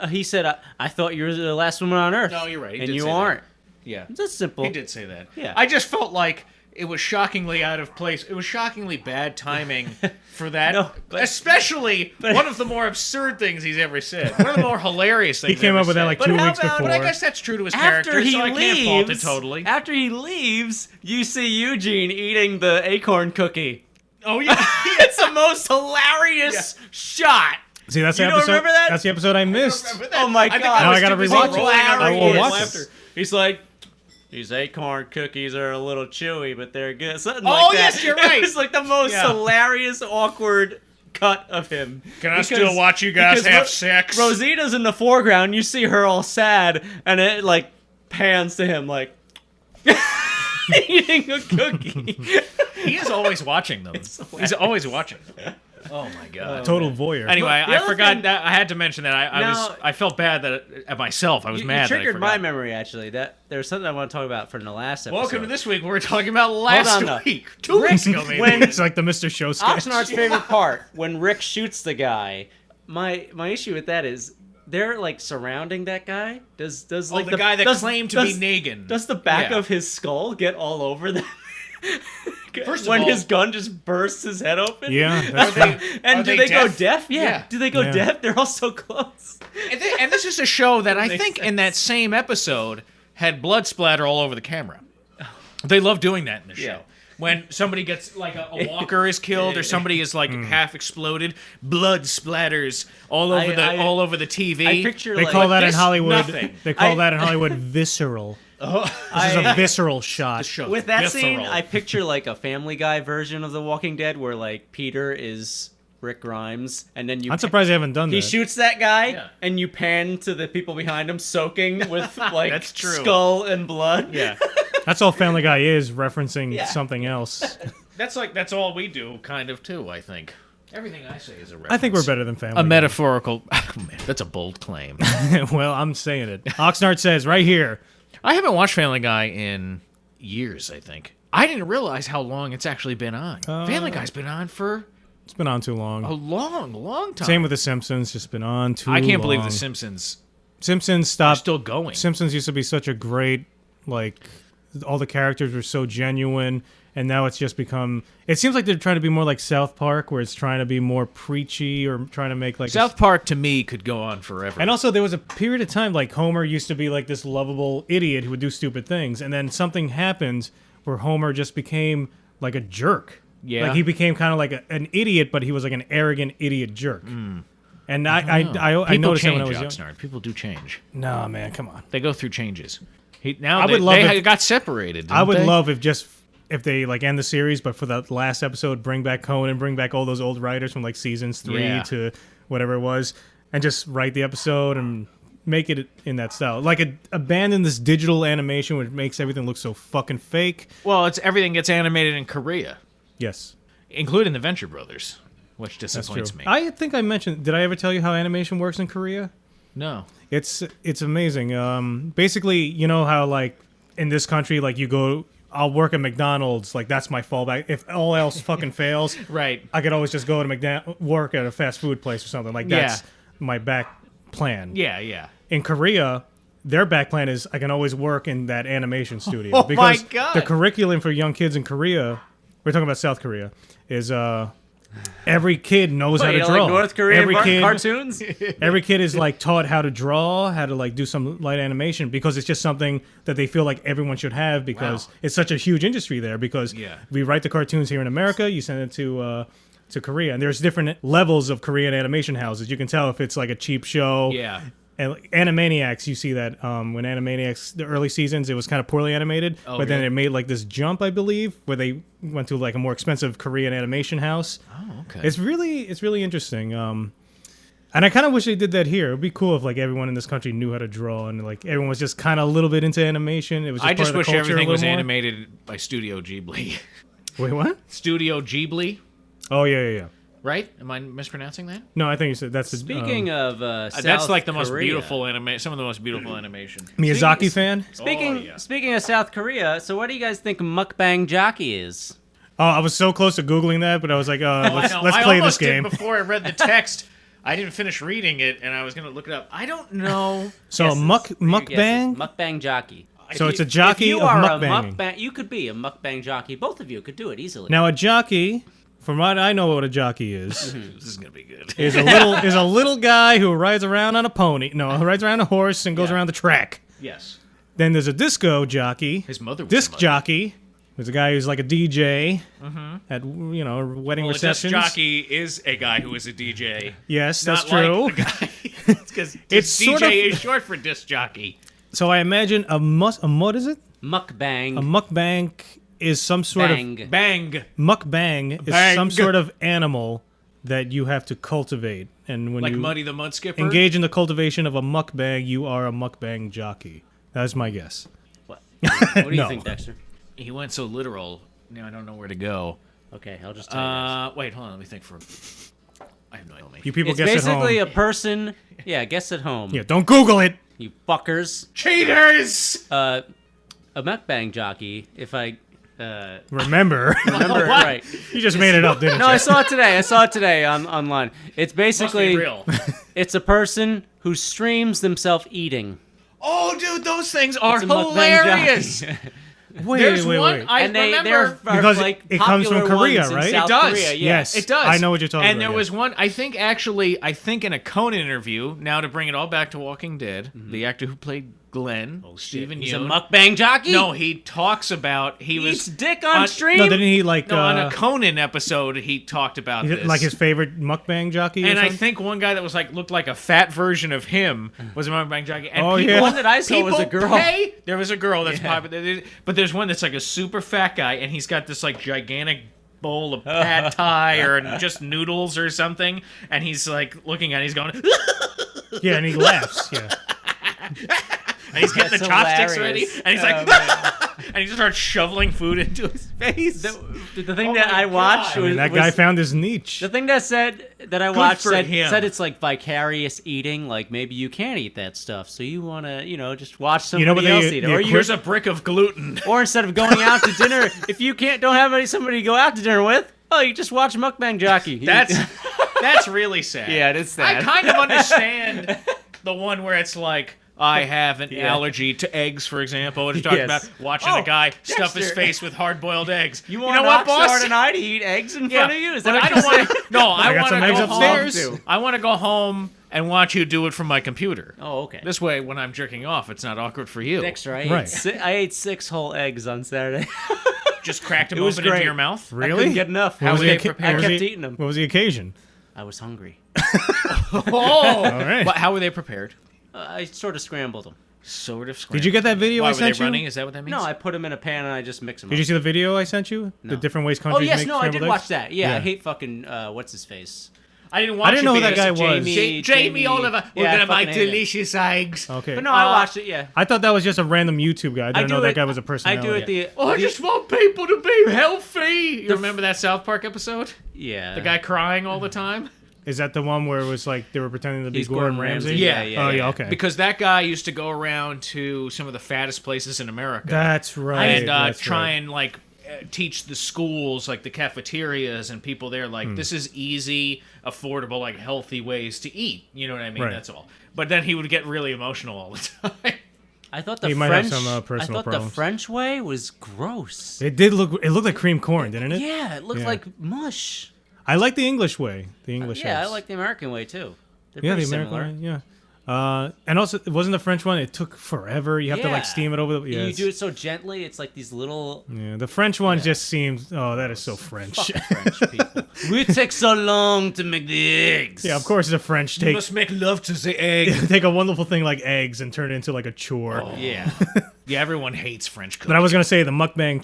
I thought you were the last woman on earth. No, you're right. He and did you say that. aren't. Yeah. That's simple. He did say that. Yeah. I just felt like it was shockingly out of place. It was shockingly bad timing for that. No, but- Especially one of the more absurd things he's ever said. One of the more hilarious things He came ever up with that said. like But 2 how weeks about- before. But I guess that's true to his After character, he so I can't fault it leaves, totally. after he leaves, you see Eugene eating the acorn cookie. Oh, yeah. It's the most hilarious shot. See, that's You the don't episode. remember that? That's the episode I missed. Oh my god! Now I gotta too busy rewatch it. rolling on I will my watch ears. it. He's like, these acorn cookies are a little chewy, but they're good. Something Oh, like that. yes, you're right. It's like the most Yeah. hilarious, awkward cut of him. Can I still watch you guys because have sex? Rosita's in the foreground. You see her all sad, and it like pans to him like eating a cookie. He is always watching them. He's always watching them. Oh, my God. Total voyeur. Anyway, The I other forgot thing- that I had to mention that Now- I felt bad that at myself. I was You mad that I triggered forgot. my memory actually. That there's something I want to talk about from the last episode. Welcome to this week. We're talking about last on, though. week, 2 weeks ago, maybe. when- It's like the Mr. Show sketch. Oxnard's favorite part when Rick shoots the guy. My issue with that is they're like surrounding that guy. Does like the guy that claimed to be does- Negan. Does the back Yeah. of his skull get all over them? First of when all- his gun just bursts his head open. Yeah, that's Are true. they, And are do they go deaf? deaf? Yeah. Yeah. Do they go Yeah. deaf? They're all so close. And this is a show that I Makes think sense. in that same episode had blood splatter all over the camera. They love doing that in the show. Yeah. When somebody gets like a walker is killed or somebody is like half exploded, blood splatters all over all over the TV. I picture They like, call that in this, Hollywood. nothing. They call I- that in Hollywood visceral. This is a visceral shot. show. with that scene. Visceral. I picture like a Family Guy version of The Walking Dead, where like Peter is Rick Grimes, and then you. I'm surprised they haven't done He that. shoots that guy, Yeah. and you pan to the people behind him, soaking with like That's true. skull and blood. Yeah. That's all Family Guy is, referencing Yeah. something else. That's all we do, kind of too. I think everything I say is a reference. I think we're better than Family A Guy. metaphorical. That's a bold claim. Well, I'm saying it. Oxnard says right here. I haven't watched Family Guy in years. I think I didn't realize how long it's actually been on. Family Guy's been on for It's been on too long. a long time. Same with The Simpsons. Just been on too long. I can't believe The Simpsons Simpsons are stopped. still going. Simpsons used to be such a great, like, all the characters were so genuine, and now it's just become. It seems like they're trying to be more like South Park, where it's trying to be more preachy or trying to make like South Park to me could go on forever. And also, there was a period of time like Homer used to be like this lovable idiot who would do stupid things, and then something happened where Homer just became like a jerk. Yeah. like he became kind of like an idiot, but he was like an arrogant idiot jerk. And I People noticed that change, when I was young. Oxnard. People do change. No, man, come on. They go through changes. I They would love they if- got separated. I would didn't they? love if they like end the series, but for that last episode, bring back Conan, bring back all those old writers from like seasons 3 Yeah. to whatever it was, and just write the episode and make it in that style. Like abandon this digital animation which makes everything look so fucking fake. Well, it's everything gets animated in Korea, Yes. including the Venture Brothers, which That's disappoints true. me. I think I mentioned. Did I ever tell you how animation works in Korea? No. It's amazing. Basically, you know how like in this country, like you go, I'll work at McDonald's. Like that's my fallback. If all else fucking fails, Right. I could always just go to work at a fast food place or something. Like that's my back plan. Yeah, yeah. In Korea, their back plan is I can always work in that animation studio. Oh my because God. the curriculum for young kids in Korea, we're talking about South Korea, is every kid knows how to draw. Like North Korean every kid, cartoons? every kid is like taught how to draw, how to like do some light animation because it's just something that they feel like everyone should have because it's such a huge industry there. Because we write the cartoons here in America, you send it to Korea, and there's different levels of Korean animation houses. You can tell if it's like a cheap show. Yeah. And Animaniacs, you see that when Animaniacs, the early seasons, it was kind of poorly animated, but then it made like this jump, I believe, where they went to like a more expensive Korean animation house. Oh, okay. It's really interesting. And I kind of wish they did that here. It'd be cool if like everyone in this country knew how to draw and like everyone was just kind of a little bit into animation. It was. Just I part just of the wish culture a everything little was more. animated by Studio Ghibli. Wait, what? Studio Ghibli, Oh yeah. right? Am I mispronouncing that? No, I think you said that's the Speaking of South That's like the most Korea. beautiful some of the most beautiful animation. Miyazaki fan. Speaking of South Korea, so what do you guys think Mukbang Jackie is? Oh, I was so close to googling that, but I was like, let's I play this almost game. did before I read the text. I didn't finish reading it, and I was going to look it up. I don't know. So Guesses. mukbang. Mukbang Jockey. So it's a jockey If you of are mukbanging. a mukbang, you could be a mukbang jockey. Both of you could do it easily. Now a jockey, from what I know, what a jockey is, This is going to be good. is a little guy who rides around on a pony. No, who rides around a horse and goes around the track. Yes. Then there's a disco jockey. His mother was disc a mother. jockey. There's a guy who's like a DJ at wedding Well, a disc receptions. jockey is a guy who is a DJ. Yes, that's Not true. like the guy. Because It's DJ sort of- is short for disc jockey. So I imagine what is it? Mukbang. A mukbang is some sort Bang. of Bang. mukbang is Bang. some sort of animal that you have to cultivate, and when Like you Muddy the Mud Skipper. engage in the cultivation of a mukbang, you are a mukbang jockey. That's my guess. What do you No. think, Dexter? He went so literal. Now I don't know where to go. Okay, I'll just tell you guys. Wait, hold on. Let me think for. I have no idea. You people It's guess at home. basically a person. Yeah, guess at home. Yeah, don't Google it. You fuckers. Cheaters. A mukbang jockey. If I Remember, remember it What? right. you just made it up, didn't No, you? I saw it today online. It's Must be basically real. it's a person who streams themselves eating. Oh, dude, those things are It's a mukbang hilarious. jockey. Wait, There's wait, one wait. I and they're remember. Because like it comes from popular Korea, ones in right? South It does. Korea, yeah. Yes, It does. I know what you're talking and about. there yeah. was one, I think in a Conan interview, now to bring it all back to Walking Dead, the actor who played Glenn, Stephen He's a Yeun. mukbang jockey. No, he talks about he eats was dick on stream. No, didn't he like on a Conan episode. He talked about is it this, like his favorite mukbang jockey? or and I something? think one guy that was like looked like a fat version of him was a mukbang jockey. And Oh, people, yeah. One that I saw was a people girl. pay- There was a girl that's popular, but there's one that's like a super fat guy, and he's got this like gigantic bowl of pad thai or just noodles or something, and he's like looking at it, he's going, and yeah, and he laughs. Yeah, he's getting the That's chopsticks hilarious. ready, and he's like, Oh, and he just starts shoveling food into his face. The thing Oh that my I watched God. was, that was guy found his niche. the thing that I watched for him. said it's like vicarious eating. Like maybe you can't eat that stuff, so you want to just watch You know somebody what else they- eat it, the or Here's a brick of gluten. or instead of going out to dinner, if you don't have somebody to go out to dinner with, you just watch Mukbang Jockey. That's really sad. Yeah, it is sad. I kind of understand the one where it's like, I have an allergy to eggs, for example. What you're talking Yes. about watching Oh, a guy stuff his Dexter. face with hard-boiled eggs. You want know what, Oxnard boss? tonight to eat eggs in Yeah, front of you? Is that but what I you're don't want saying? to. No, I got want some to eggs go upstairs. home. I want to go home and watch you do it from my computer. Oh, okay. This way, when I'm jerking off, it's not awkward for you. Dexter, Right. I ate 6 whole eggs on Saturday. Just cracked them It was open into great. your mouth. I Really? couldn't get enough. What was were they the prepared? what was I kept the- eating them. What was the occasion? I was hungry. Oh, All right. How were they prepared? I sort of scrambled them. Sort of. Did scrambled. you get that video Why I were they sent you? running? Is that what that means? No, I put them in a pan and I just mix them Did up. you see the video I sent you? The different ways Oh, countries yes, make no, I did scrambled watch eggs? that. Yeah, I Yeah. hate fucking, what's his face? I didn't watch I didn't know it who that because guy was. Jamie Oliver. We're Yeah, I gonna make fucking hate it. delicious eggs. Okay. But no, I watched it. Yeah. I thought that was just a random YouTube guy. I didn't know that guy was a I personality. do it the. I just want people to be healthy. You remember that South Park episode? Yeah. The guy crying all the time? Is that the one where it was like they were pretending to be He's Gordon Ramsay? Yeah. Oh, yeah, okay. Because that guy used to go around to some of the fattest places in America. That's right. And that's try right. and like teach the schools, like the cafeterias and people there, like this is easy, affordable, like healthy ways to eat. You know what I mean? Right. That's all. But then he would get really emotional all the time. I thought the He might French. have some, personal I thought problems. the French way was gross. It did look. It looked like cream corn, didn't it? Yeah, it looked Yeah. like mush. I like the English way. The English. Yeah, I eggs. like the American way too. They're Yeah, the pretty American similar. way. Yeah. And also, it wasn't the French one. It took forever. You have to like Yeah. steam it over. The, yeah, You it's- do it so gently. It's like these little Yeah, the French one just seems. Oh, that is so French. fucking French people. We take so long to make the eggs. Yeah, of course the French take make love to the egg. take a wonderful thing like eggs and turn it into like a chore. Yeah. Yeah, everyone hates French cooking. But I was gonna say the mukbang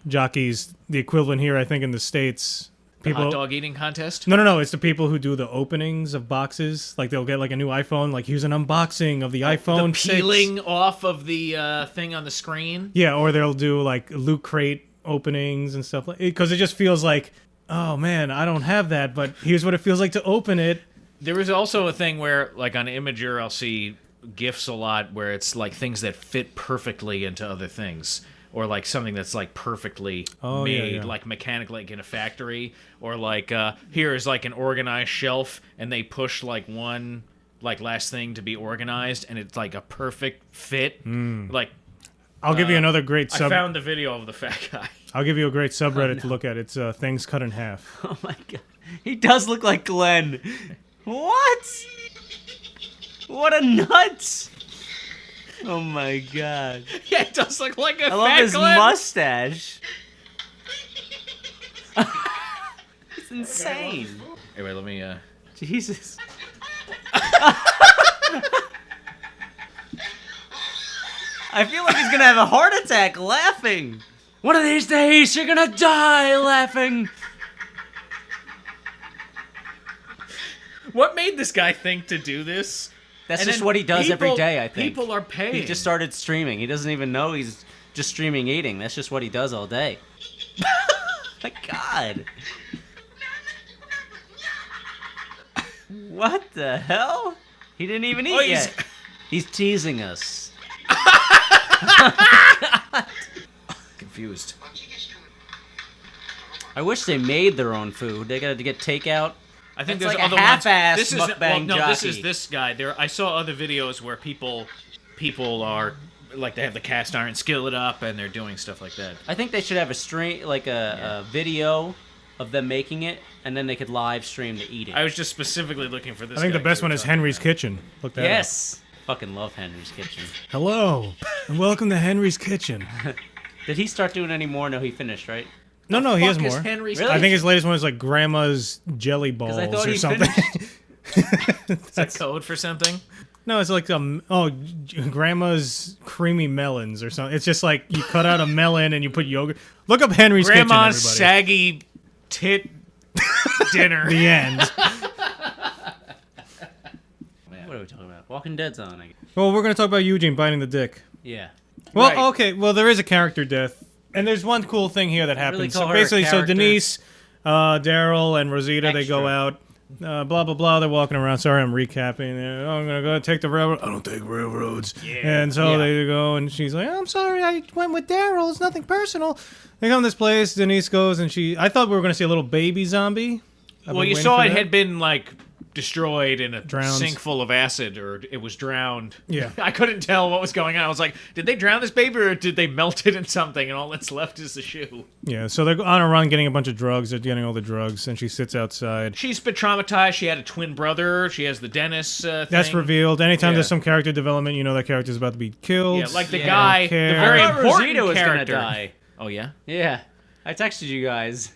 jockeys, the equivalent here, I think in the States. Hot dog eating contest. No. It's the people who do the openings of boxes. Like they'll get like a new iPhone. Like here's an unboxing of the iPhone. The 6. peeling off of the thing on the screen. Yeah, or they'll do like loot crate openings and stuff like. Because it just feels like, oh man, I don't have that, but here's what it feels like to open it. There was also a thing where, like on Imager, I'll see GIFs a lot where it's like things that fit perfectly into other things. Or like something that's like perfectly made, like mechanically like in a factory. Or like here is like an organized shelf, and they push like one like last thing to be organized, and it's like a perfect fit. Like I'll give you another great I sub. found the video of the fat guy. I'll give you a great subreddit to look at. It's things cut in half. Oh my god. He does look like Glenn. What? What a nut. Oh my god. Yeah, it does look like a I love fat his Glenn. mustache. It's insane. Hey, wait, let me. Jesus. I feel like he's gonna have a heart attack laughing. One of these days, you're gonna die laughing. What made this guy think to do this? That's And just then what he does every people- day, I think. People are paying. He just started streaming. He doesn't even know he's just streaming eating. That's just what he does all day. My God. What the hell? He didn't even eat Oh, he's- yet. He's teasing us. confused. I wish they made their own food. They got to get takeout. I think It's there's like a other half-ass ones. This is mukbang no, this is jockey. this guy. There, I saw other videos where people are like they have the cast iron skillet up and they're doing stuff like that. I think they should have a stream, like a video of them making it, and then they could live stream to eat it. I was just specifically looking for this. I think the guy best we one were is talking Henry's about. Kitchen. Look that up. Yes. Fucking love Henry's Kitchen. Hello, and welcome to Henry's Kitchen. Did he start doing any more? No, he finished, right? No, he has Fuck is more. Henry's Really? I think his latest one is like Grandma's Jelly Balls I thought or he something. Is that code for something? No, it's like Grandma's Creamy Melons or something. It's just like you cut out a melon and you put yogurt. Look up Henry's Grandma's Kitchen, everybody. saggy tit dinner. The end. What are we talking about? Walking Dead's on, I guess. Well, we're gonna talk about Eugene biting the dick. Yeah. Well, Right. okay. Well, there is a character death, and there's one cool thing here that happens. call So her a basically, character? Denise, Daryl, and Rosita, they go Extra. out. Blah blah blah. They're walking around. Sorry, I'm recapping. I'm gonna go take the railroad. I don't take railroads. And so Yeah. they go, and she's like, "I'm sorry, I went with Daryl. It's nothing personal." They come to this place. Denise goes, and I thought we were gonna see a little baby zombie. I've Well, been you waiting saw for it that. had been like destroyed in a Drowned. sink full of acid, or it was drowned. Yeah. I couldn't tell what was going on. I was like, did they drown this baby, or did they melt it in something, and all that's left is the shoe? Yeah. So they're on a run, getting a bunch of drugs. They're getting all the drugs, and she sits outside. She's been traumatized. She had a twin brother. She has the Dennis thing. That's revealed. Anytime Yeah. there's some character development, you know that character's about to be killed. Yeah, like the Yeah. guy, Don't the care. very I thought important Rosita was character. gonna die. Oh yeah. Yeah. I texted you guys.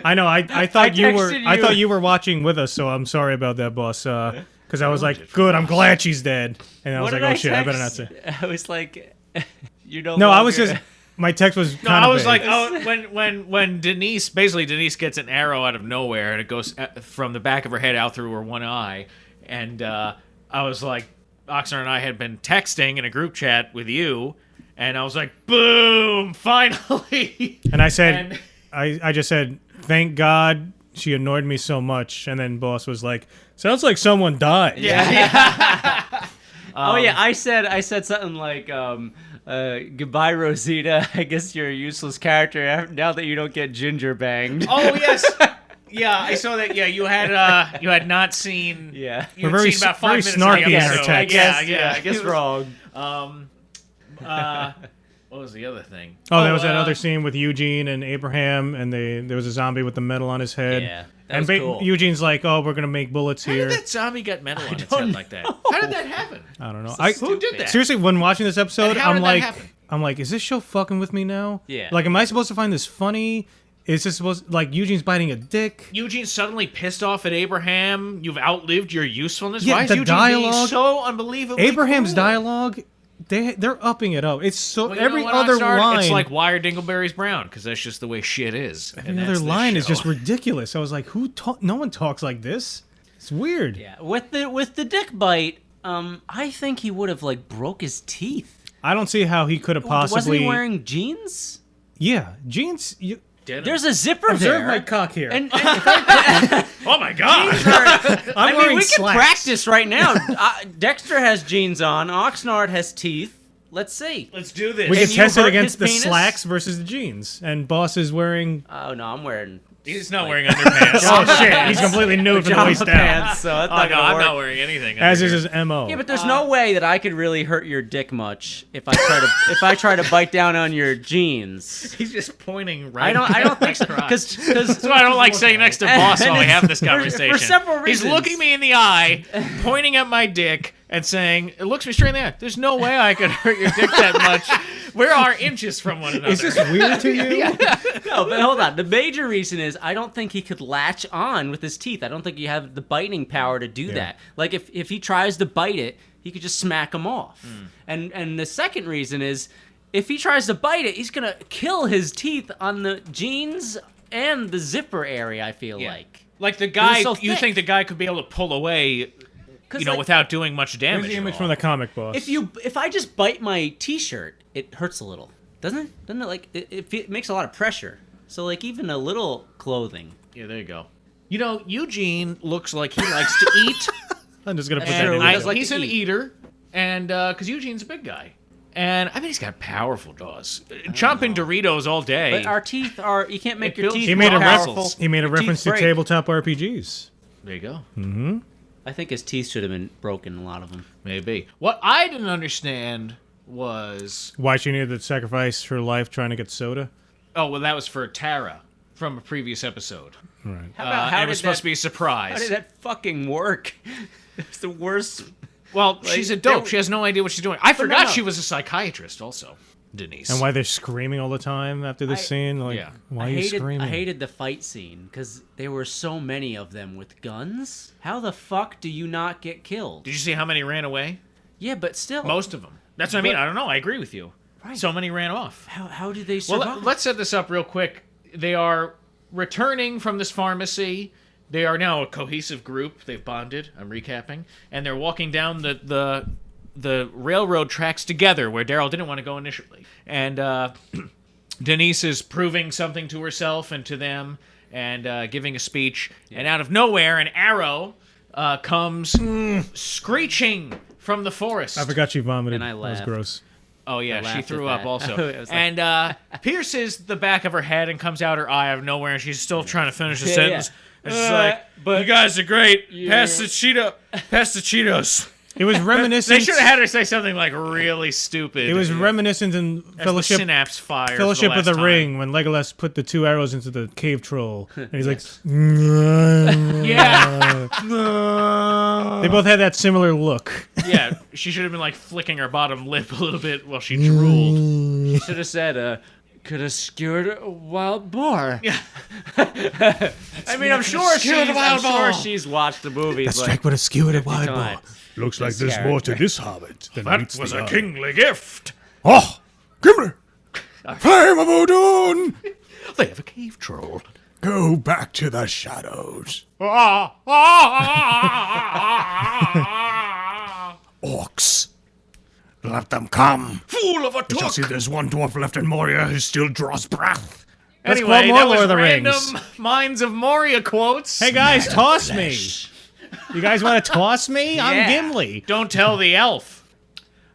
I know. I thought you were. texted I you. thought you were watching with us, so I'm sorry about that, boss. Because I was like, good. I'm glad she's dead. And I was What like, did oh shit, I better not text? say. I was like, you know. No, I was just. my text was No, kind I of was vague. like, when Denise gets an arrow out of nowhere and it goes from the back of her head out through her one eye, and I was like, Oxnard and I had been texting in a group chat with you, and I was like, boom, finally. And I said, And- I just said, thank God she annoyed me so much. And then boss was like, sounds like someone died. Yeah. Oh yeah, I said something like, "Goodbye, Rosita. I guess you're a useless character now that you don't get ginger banged." Oh yes. Yeah, I saw that. Yeah, you had not seen. Yeah. You had We're very seen about 5 very minutes of snarky the in our episode. text. Yeah. I guess It was- wrong. What was the other thing? Oh, there was that other scene with Eugene and Abraham, and there was a zombie with the metal on his head. Yeah, that and was cool. Eugene's like, "Oh, we're gonna make bullets How here." did that zombie get metal on its head like that? How did that happen? I don't know. Who did that? Seriously, when watching this episode, And how I'm did that like, happen? is this show fucking with me now? Yeah. Like, am I supposed to find this funny? Is this supposed like Eugene's biting a dick? Eugene's suddenly pissed off at Abraham. You've outlived your usefulness. Yeah, Why is the Eugene being dialogue- so unbelievably Abraham's cool? dialogue, they're upping it up. It's so Well, you know every what, other Oxnard? line, It's like why are dingleberries brown? Because that's just the way shit is. every other line is just ridiculous. I was like, no one talks like this. It's weird. Yeah, with the dick bite, I think he would have like broke his teeth. I don't see how he could have possibly. Wasn't he wearing jeans? Yeah, jeans. There's a zipper Observe there. my cock here. And Oh my god! I mean, wearing we can slacks. practice right now. Dexter has jeans on. Oxnard has teeth. Let's see. Let's do this. we can you test it hurt against the his penis? slacks versus the jeans. And Boss is wearing. Oh no, I'm wearing. He's not wearing underpants. Oh shit! He's completely nude from the pajama waist down. pants, so that's Oh not no, gonna I'm work. not wearing anything. As under is here. his mo. Yeah, but there's no way that I could really hurt your dick much if I try to bite down on your jeans. He's just pointing right. I don't think so crotch. because That's why I don't like sitting next to boss while we have this conversation. For several He's reasons. looking me in the eye, pointing at my dick, and saying, "It looks me straight in the eye. There's no way I could hurt your dick that much. We are inches from one another." Is this weird to you? No, but hold on. The major reason is I don't think he could latch on with his teeth. I don't think you have the biting power to do that. Like if he tries to bite it, he could just smack him off. And the second reason is if he tries to bite it, he's gonna kill his teeth on the jeans and the zipper area. I feel like. Like the guy, so you thick. think the guy could be able to pull away, 'Cause, like, like, without doing much damage? Here's the at image all. from the comic, Boss. if I just bite my t-shirt, it hurts a little, doesn't it? Doesn't it like it makes a lot of pressure? So like even a little clothing. Yeah, there you go. You know, Eugene looks like he likes to eat. I'm just gonna put That's that true. in. He And does like he's to an eat. eater, and because Eugene's a big guy, and I mean he's got powerful jaws. Chomping Doritos all day. But our teeth are you can't make It your builds teeth He made more a powerful. reference. He made a Your teeth reference to break. tabletop RPGs. There you go. I think his teeth should have been broken. A lot of them. Maybe. What I didn't understand was, Why she needed to sacrifice her life trying to get soda. oh well, that was for Tara from a previous episode. Right. How And it was supposed to be a surprise. How did that fucking work? It's the worst. Well, she's a dope. they- She has no idea what she's doing. I forgot no. she was a psychiatrist also, Denise. And why they're screaming all the time after this scene? Like, yeah. why are you screaming? I hated the fight scene because there were so many of them with guns. How the fuck do you not get killed? Did you see how many ran away? Yeah, but still. Most of them. That's what I mean. I don't know. I agree with you. Right. So many ran off. How did they Well, survive? let's set this up real quick. They are returning from this pharmacy. They are now a cohesive group. They've bonded. I'm recapping, and they're walking down the railroad tracks together, where Daryl didn't want to go initially. And Denise is proving something to herself and to them, and giving a speech. And out of nowhere, an arrow comes screeching from the forest. I forgot she vomited. And I That was laughed. gross. Oh yeah, I she laughed threw at up that. also, It was like- and pierces the back of her head and comes out her eye out of nowhere, and she's still trying to finish the Yeah, sentence. yeah. And she's like, but- "You guys are great. Pass the Cheetos." It was They reminiscent. should have had her say something like really stupid. It was reminiscent in As Fellowship. the synapse fire. Fellowship for of the last time. Ring when Legolas put the 2 arrows into the cave troll, and he's like, Yeah, they both had that similar look. yeah. She should have been like flicking her bottom lip a little bit while she drooled. You should have said, could have skewered a wild boar. Yeah. I mean, I'm sure skewered a wild boar. she's watched the movies. That like, strike would have skewered a wild boar. times. Looks like This there's more to this hobbit than That meets was the a eye. kingly gift. Oh, Gimli! Flame of Odin! They have a cave troll. Go back to the shadows. Orcs. Let them come. Fool of a You shall see took. there's one dwarf left in Moria who still draws breath. Let's Anyway, quote more that Lord was of the random Rings. Minds of Moria quotes. Hey guys, toss me. You guys want to toss me? I'm Yeah. Gimli. Don't tell the elf.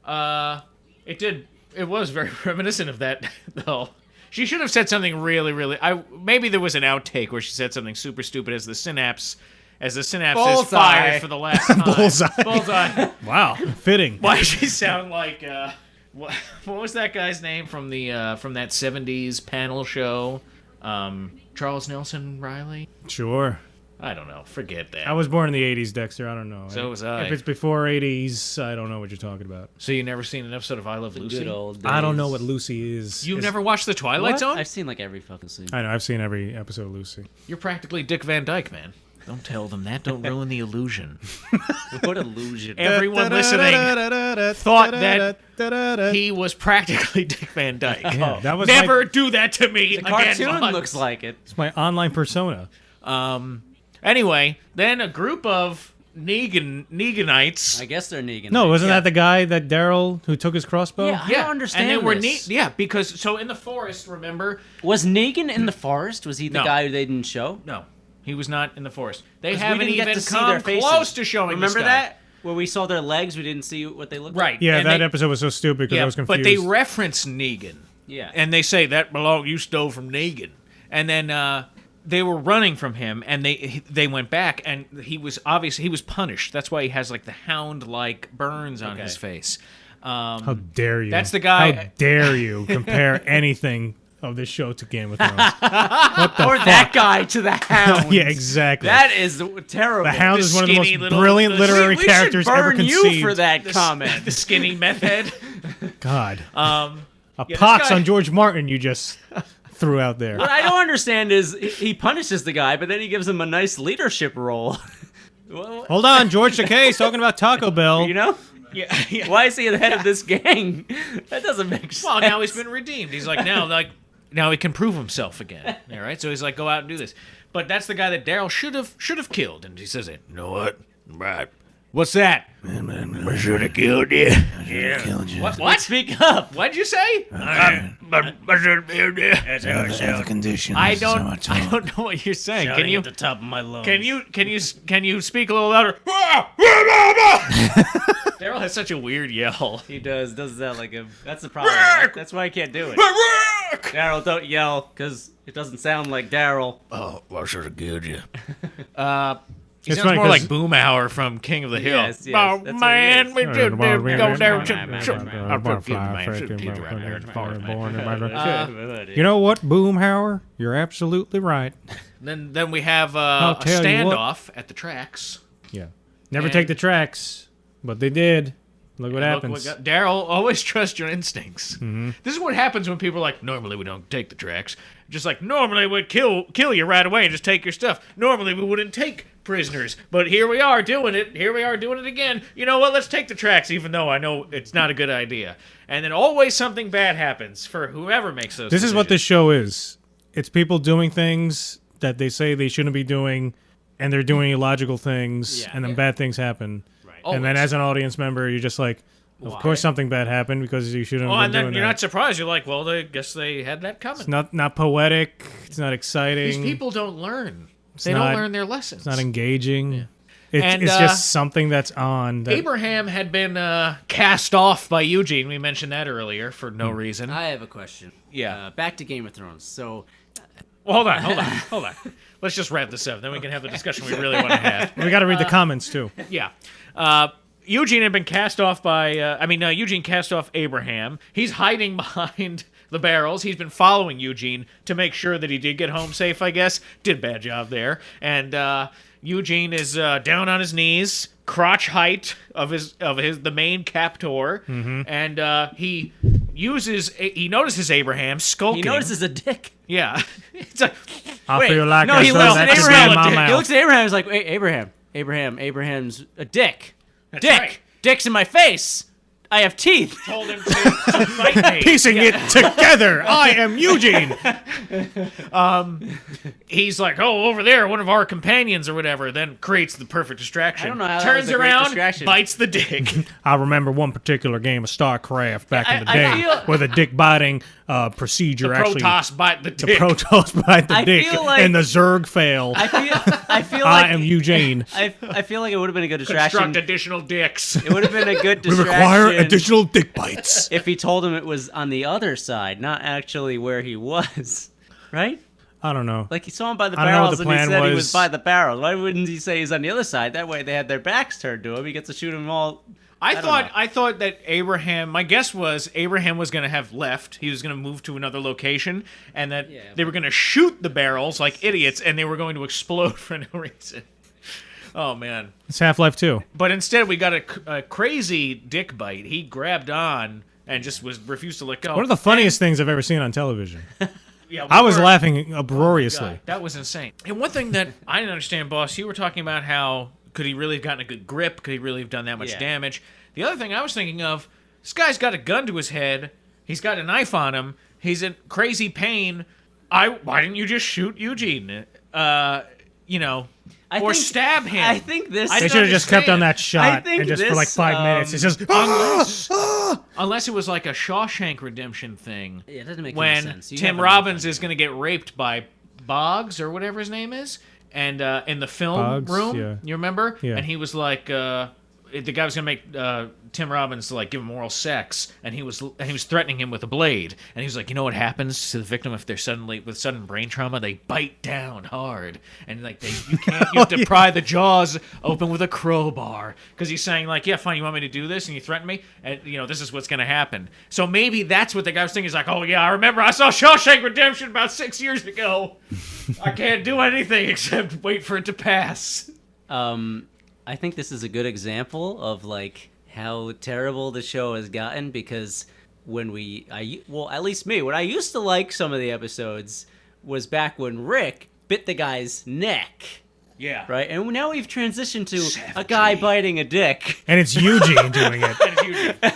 It was very reminiscent of that, though. She should have said something really. Maybe there was an outtake where she said something super stupid as the synapse is Bullseye. fired for the last time. Bullseye. Bullseye. Wow, fitting. Why does she sound like what was that guy's name from the from that 70s panel show? Charles Nelson Riley? Sure. I don't know. Forget that. I was born in the 80s, Dexter. I don't know. So was I. If it's before 80s, I don't know what you're talking about. So you never seen an episode of I Love Lucy? Good old days. I don't know what Lucy is. You've Is- never watched The Twilight What? Zone? I've seen like every fucking scene. I know. I've seen every episode of Lucy. You're practically Dick Van Dyke, man. Don't tell them that. Don't ruin the illusion. What illusion. Everyone listening thought that he was practically Dick Van Dyke. Yeah, that was Never do that to me The again, cartoon Bugs. looks like it. It's my online persona. Anyway, then a group of Neganites. I guess they're Negan. No, wasn't that the guy that Daryl who took his crossbow? Yeah, I don't understand and they were this. because so in the forest, remember? Was Negan in the forest? Was he the No. guy who they didn't show? No, he was not in the forest. They 'Cause we haven't didn't get even to see come their faces. close to showing. Remember this guy. that? Where we saw their legs, we didn't see what they looked like? Right. Yeah, and that they- episode was so stupid because I was confused. but they reference Negan. Yeah. And they say that you stole from Negan. And then they were running from him, and they went back, and he was punished. That's why he has like the hound-like burns on his face. How dare you? That's the guy- How dare you compare anything of this show to Game of Thrones? What the Or fuck? that guy to the Hound. Yeah, exactly. That is terrible. The Hound The is one of the skinny most little- brilliant the- literary we characters should burn ever conceived. you for that comment. The skinny meth head. God. A this pox guy- on George Martin you just threw out there. What I don't understand is he punishes the guy, but then he gives him a nice leadership role. Well, Hold on, George Takei's talking about Taco Bell. you know? Yeah. Why is he the head of this gang? That doesn't make sense. Well, now he's been redeemed. He's like now he can prove himself again. All right, so he's like, go out and do this. But that's the guy that Daryl should have killed, and he says it. You know what? Right. What's that? I should have killed you. Killed you. What? Speak up. What'd you say? I should have killed you. That's how I the conditions. I don't know what you're saying. Can you at the top of my lungs? can you speak a little louder? Daryl has such a weird yell. He does that like a. That's the problem. That's why I can't do it. Daryl, don't yell, because it doesn't sound like Daryl. Oh, I should have killed you. He It's sounds funny more 'cause- like Boomhauer from King of the Hill. Yes, Oh that's what he man, is. we did go down. You know what, Boomhauer? You're absolutely right. Then we have I'll a tell you what. standoff at the tracks. Yeah. Never And- take the tracks, but they did. Look what Look happens. what Daryl, always trust your instincts. Mm-hmm. This is what happens when people are like, normally we don't take the tracks. Just like, normally we'd kill you right away and just take your stuff. Normally we wouldn't take prisoners. But here we are doing it. Here we are doing it again. You know what? Let's take the tracks, even though I know it's not a good idea. And then always something bad happens for whoever makes those This is what this decisions. show is. It's people doing things that they say they shouldn't be doing, and they're doing illogical things, Yeah. and then bad things happen. And then Always. as an audience member, you're just like, of course something bad happened because you shouldn't Oh, have and been then doing you're that. not surprised. You're like, well, I guess they had that coming. It's not poetic. It's not exciting. These people don't learn. They not- don't learn their lessons. It's not engaging. It's, And, it's just something that's on. That, Abraham had been cast off by Eugene. We mentioned that earlier for no reason. I have a question. Yeah. Back to Game of Thrones. So, Well, hold on. Let's just wrap this up. Then we can have the discussion we really want to have. we got to read the comments too. Yeah. Eugene had been cast off by, Eugene cast off Abraham. He's hiding behind the barrels. He's been following Eugene to make sure that he did get home safe, I guess. Did a bad job there. And Eugene is down on his knees, crotch height of the main captor. And he notices Abraham skulking. he notices a dick. Yeah. It's like, I wait, feel like No, I he saw looks that at to be Abraham. in my He mouth. looks at Abraham. He's like, hey, Abraham's a dick. That's Dick. right. Dick's in my face. I have teeth. Told him to fight me. Piecing it together. I am Eugene. He's like, oh, over there, one of our companions or whatever. Then creates the perfect distraction. I don't know how that Turns was a great around, distraction. bites the dick. I remember one particular game of StarCraft back in the I day feel- where the dick biting procedure actually. Protoss bite the The dick. Protoss bite the I dick feel like- and the Zerg fail. I feel I like am Eugene. I feel like it would have been a good distraction. Construct additional dicks. It would have been a good We distraction. require additional dick bites. if he told him it was on the other side, not actually where he was, right? I don't know. Like he saw him by the I don't know what barrels the and he plan said he was. was by the barrels. Why wouldn't he say he's on the other side? That way they had their backs turned to him. He gets to shoot them all. I don't know. thought that Abraham. My guess was Abraham was going to have left. He was going to move to another location, and that they were going to shoot the barrels like idiots, and they were going to explode for no reason. Oh man! It's Half-Life 2. But instead, we got a crazy dick bite. He grabbed on and just refused to let go. One of the funniest things I've ever seen on television. Yeah, we I was were- laughing uproariously. God, that was insane. And one thing that I didn't understand, boss, you were talking about how could he really have gotten a good grip? Could he really have done that much Yeah. damage? The other thing I was thinking of, this guy's got a gun to his head. He's got a knife on him. He's in crazy pain. Why didn't you just shoot Eugene? Or stab him. I think this. They don't should have just kept on understand. that shot I think and just for like this, 5 minutes. It's just Unless it was like a Shawshank Redemption thing. Yeah, it doesn't make any when sense. You Tim have Robbins enough is going to get raped by Boggs or whatever his name is, and in the film Boggs, room, yeah. you remember? Yeah. And he was like, the guy was going to make Tim Robbins to like give him oral sex, and he was threatening him with a blade, and he was like, you know what happens to the victim if they're suddenly with sudden brain trauma? They bite down hard, and like you have to pry the jaws open with a crowbar, because he's saying like, yeah, fine, you want me to do this, and you threaten me, and this is what's going to happen. So maybe that's what the guy was thinking. He's like, oh yeah, I remember I saw Shawshank Redemption about 6 years ago. I can't do anything except wait for it to pass. I think this is a good example of like how terrible the show has gotten, because when at least me, when I used to like some of the episodes was back when Rick bit the guy's neck, Yeah. right? And now we've transitioned to a guy biting a dick. and it's Eugene doing it.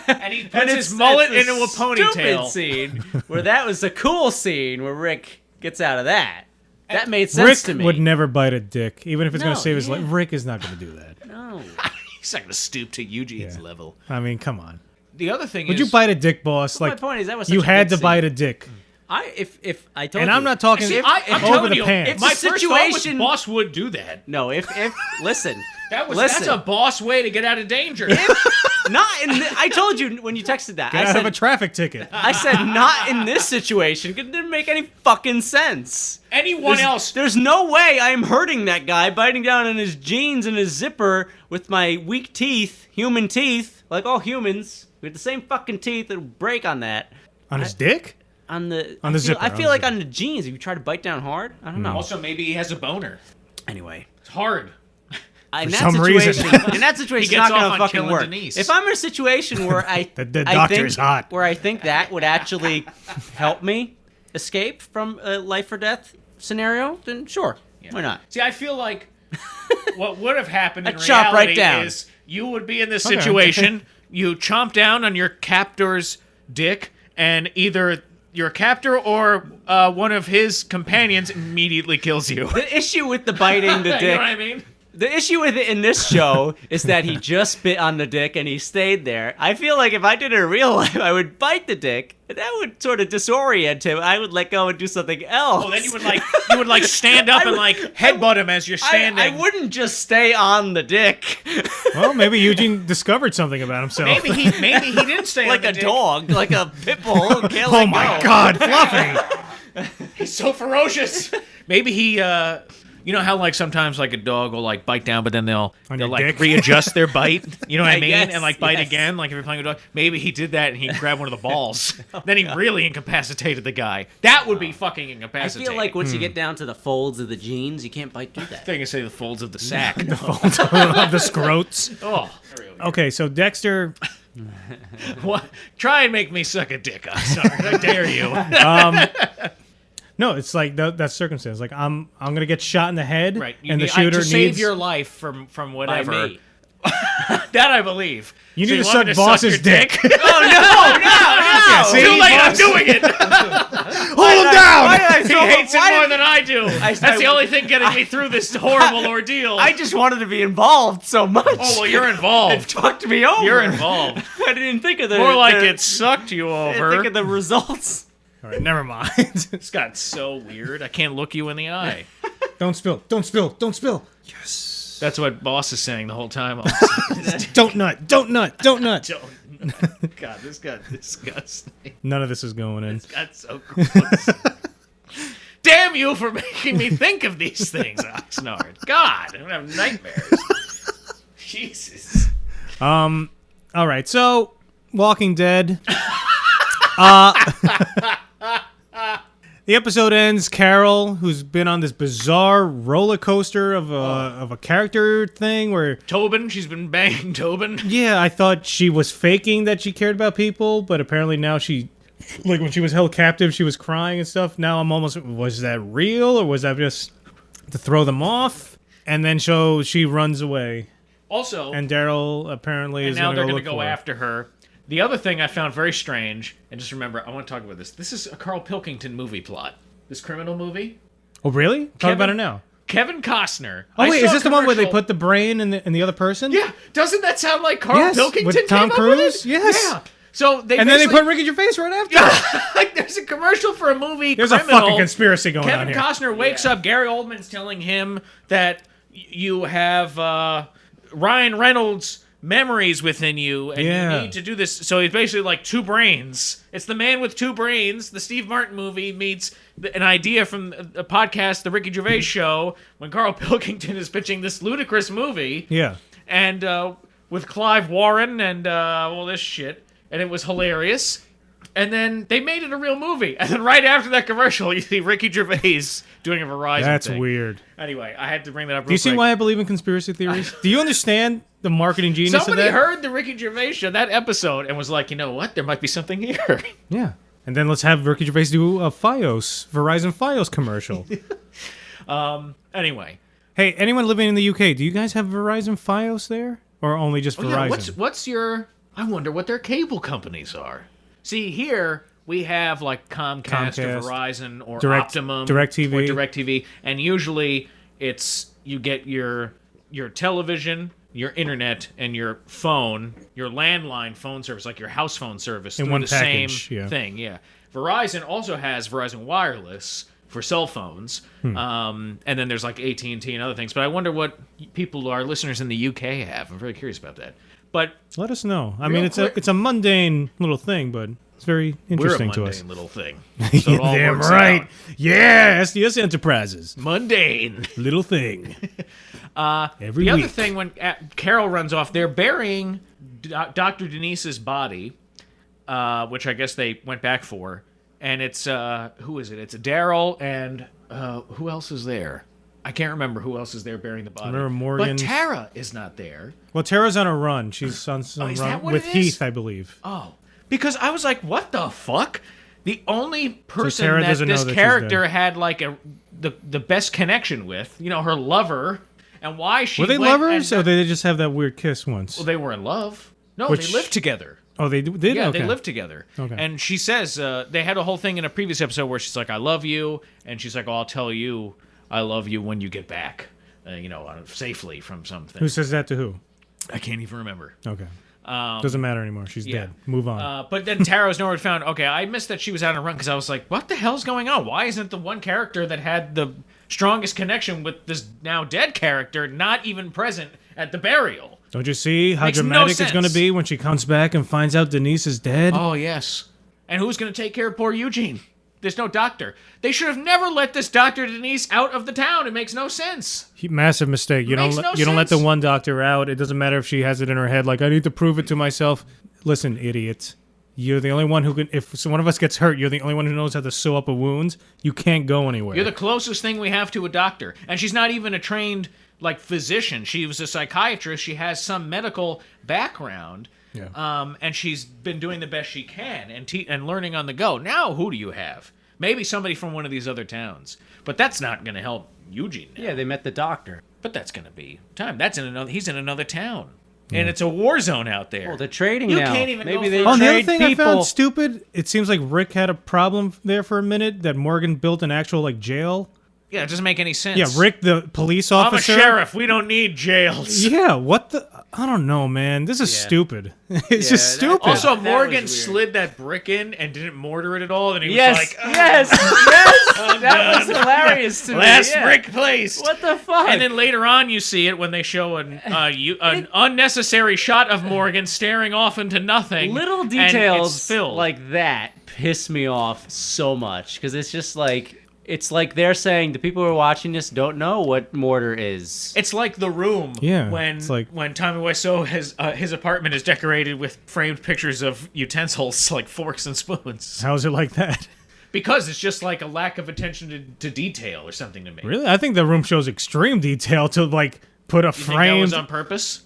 And he puts his mullet into a ponytail. Stupid scene where that was a cool scene where Rick gets out of that. That made sense Rick to me. would never bite a dick, even if it's going No, to save his yeah. life. Rick is not going to do that. No. He's not going to stoop to Eugene's Yeah. level. I mean, come on. The other thing Would is... you bite a dick, boss? My Like, point is that was you such a had good to bite scene. a dick. If I told And you, I'm not talking See, if- I'm if- telling over the you, pants. my If the first thought was situation- boss would do that. No, if listen, That's listen. a boss way to get out of danger. Not in. I told you when you texted that. Gotta I have a said, traffic ticket. I said not in this situation. It didn't make any fucking sense. Anyone else... There's no way I am hurting that guy, biting down on his jeans and his zipper with my weak teeth, human teeth, like all humans. We have the same fucking teeth. It'll break on that. On his dick? On the zipper, I on feel the like zipper. on the jeans. If you try to bite down hard, I don't know. Also, maybe he has a boner. Anyway. It's hard. In For that some situation, reason. in that situation, He it's not gets off gonna on fucking killing work. Denise. If I'm in a situation where I, The I doctor think, is hot. where I think that would actually help me escape from a life or death scenario, then sure, why not? See, I feel like what would have happened in I'd chop right reality down. is you would be in this Okay. situation, you chomp down on your captor's dick, and either your captor or one of his companions immediately kills you. The issue with the biting the You know dick, what I mean? the issue with it in this show is that he just bit on the dick and he stayed there. I feel like if I did it in real life, I would bite the dick, and that would sort of disorient him. I would let go and do something else. Oh, then you would like stand up and like headbutt him as you're standing. I wouldn't just stay on the dick. Well, maybe Eugene discovered something about himself. Maybe he didn't stay like on the a dick. dog, like a pit bull. Can't Oh let my go. God, Fluffy! He's so ferocious. Maybe he you know how like sometimes like a dog will like bite down, but then they'll your like dick? readjust their bite. You know what I mean? Yes, And like bite yes. again, like if you're playing with a dog. Maybe he did that and he grabbed one of the balls. Then he really incapacitated the guy. That would be fucking I incapacitating. feel like once you get down to the folds of the jeans, you can't bite through I that. think I say the folds of the sack. of the scrotes. Oh, Okay, so Dexter, what? Try and make me suck a dick. I'm sorry. I dare you. no, it's like that circumstance. Like I'm gonna get shot in the head, Right. You and the need- shooter to save needs your life from By whatever. me. That I believe. You So need to want me suck boss's your dick. Oh, no. See, Too late, I'm boss? doing it. Hold him down! Why did I He throw hates it why more did- than I do. That's the only thing getting me through this horrible ordeal. I just wanted to be involved so much. Oh, well, you're It involved. fucked me over. You're involved. I didn't think of the. More like the, it sucked you I didn't over. think of the results. All right, never mind. It's got so weird. I can't look you in the eye. Don't spill. Don't spill. Don't spill. That's what boss is saying the whole time. Don't nut. Don't nut. Don't nut. God, this got disgusting. None of this is going in. Got so gross. Damn you for making me think of these things, Oxnard. God, I'm gonna have nightmares. Jesus. All right, so Walking Dead. The episode ends. Carol, who's been on this bizarre roller coaster of a character thing where, Tobin, she's been banging Tobin. yeah, I thought she was faking that she cared about people, but apparently now she, like when she was held captive, she was crying and stuff. Now I'm almost, was that real or was that just to throw them off? And then she runs away, Also, and Daryl apparently and is now going they're to going to look go for her. after her. The other thing I found very strange, and just remember, I want to talk about this. This is a Carl Pilkington movie plot. This criminal movie. Oh, really? Talk Kevin- about it now. Kevin Costner. Oh, I wait, saw is a this the one where they commercial- put the brain in the other person? Yeah, doesn't that sound like Carl Yes, Pilkington with Tom came up with Cruise? it? Yes. Yeah. So they And then they basically- put Ricky Gervais right after. like there's a commercial for a movie. There's Criminal. a fucking conspiracy going on Kevin here. Costner wakes up. Gary Oldman's telling him that you have Ryan Reynolds' memories within you, and Yeah. you need to do this. So he's basically like two brains. It's the man with two brains. The Steve Martin movie meets an idea from a podcast, The Ricky Gervais Show, when Carl Pilkington is pitching this ludicrous movie. Yeah. And with Clive Warren and all this shit, and it was hilarious. And then they made it a real movie. And then right after that commercial, you see Ricky Gervais doing a Verizon That's thing. weird. Anyway, I had to bring that up real Do you see quick. why I believe in conspiracy theories? Do you understand the marketing genius Somebody of that? heard the Ricky Gervais show, that episode, and was like, you know what? There might be something here. Yeah. And then let's have Ricky Gervais do a Verizon Fios commercial. Anyway. Hey, anyone living in the UK, do you guys have Verizon Fios there? Or only just Oh, Verizon? yeah, what's your... I wonder what their cable companies are. See, here we have like Comcast or Verizon or Optimum DirecTV. or DirecTV, and usually it's you get your television, your internet, and your phone, your landline phone service, like your house phone service, In through one the package, same yeah. thing. Yeah, Verizon also has Verizon Wireless for cell phones, and then there's like AT&T and other things. But I wonder what our listeners in the UK have. I'm very curious about that. But Let us know. I Real mean, quick- it's a mundane little thing, but it's very we're a interesting to mundane us. little thing. So it all Damn works right. out. Yeah, SDS Enterprises. Mundane. Little thing. Every The week. other thing, when Carol runs off, they're burying Dr. Denise's body, which I guess they went back for. And it's, who is it? It's Daryl and who else is there? I can't remember who else is there burying the body. remember Morgan's- But Tara is not there. Well, Tara's on a run. She's on some is run that what with it is? Heath, I believe. Oh. Because I was like, what the fuck? The only person Tara that doesn't know this that she's character dead. had like the best connection with, her lover, and why she Were they went lovers, and- or did they just have that weird kiss once? Well, they were in love. No, Which- they lived together. Oh, they did? Yeah, Okay. they lived together. Okay. And she says they had a whole thing in a previous episode where she's like, "I love you," and she's like, "Oh, I'll tell you I love you when you get back, safely from something." Who says that to who? I can't even remember. Okay. Doesn't matter anymore. She's yeah. dead. Move on. But then Tara's nowhere to be found. Okay, I missed that she was out on a run because I was like, "What the hell's going on? Why isn't the one character that had the strongest connection with this now dead character not even present at the burial?" Don't you see how makes no dramatic it's going to sense. be when she comes back and finds out Denise is dead? Oh, yes. And who's going to take care of poor Eugene? There's no doctor. They should have never let this Dr. Denise out of the town. It makes no sense. Massive mistake. You Makes don't no you don't let the sense. one doctor out. It doesn't matter if she has it in her head like I need to prove it to myself. Listen, idiots. You're the only one who can if one of us gets hurt, you're the only one who knows how to sew up a wound. You can't go anywhere. You're the closest thing we have to a doctor. And she's not even a trained, physician. She was a psychiatrist. She has some medical background. Yeah. And she's been doing the best she can and learning on the go. Now, who do you have? Maybe somebody from one of these other towns. But that's not going to help Eugene now. Yeah, they met the doctor. But that's going to be time. He's in another town. and it's a war zone out there. Well, they're trading You now. can't even Maybe go they for- Oh, and the other trade thing people. I found stupid, it seems like Rick had a problem there for a minute, that Morgan built an actual, like, jail. Yeah, it doesn't make any sense. Yeah, Rick, the police I'm a officer. sheriff. We don't need jails. Yeah, what the... I don't know, man. This is Yeah. stupid. It's Yeah, just that- stupid. Also, That was Morgan weird. slid that brick in and didn't mortar it at all. And he Yes, was like, yes, yes. That was hilarious to me. last yeah. brick placed. What the fuck? And then later on, you see it when they show an unnecessary shot of Morgan staring off into nothing. Little and details it's filled. like that piss me off so much because it's just like it's like they're saying the people who are watching this don't know what mortar is. It's like The Room. Yeah, When it's like- when Tommy Wiseau his apartment is decorated with framed pictures of utensils like forks and spoons. How is it like that? Because it's just like a lack of attention to detail or something to me. Really? I think the room shows extreme detail to, like, put a You think that frame. was on purpose?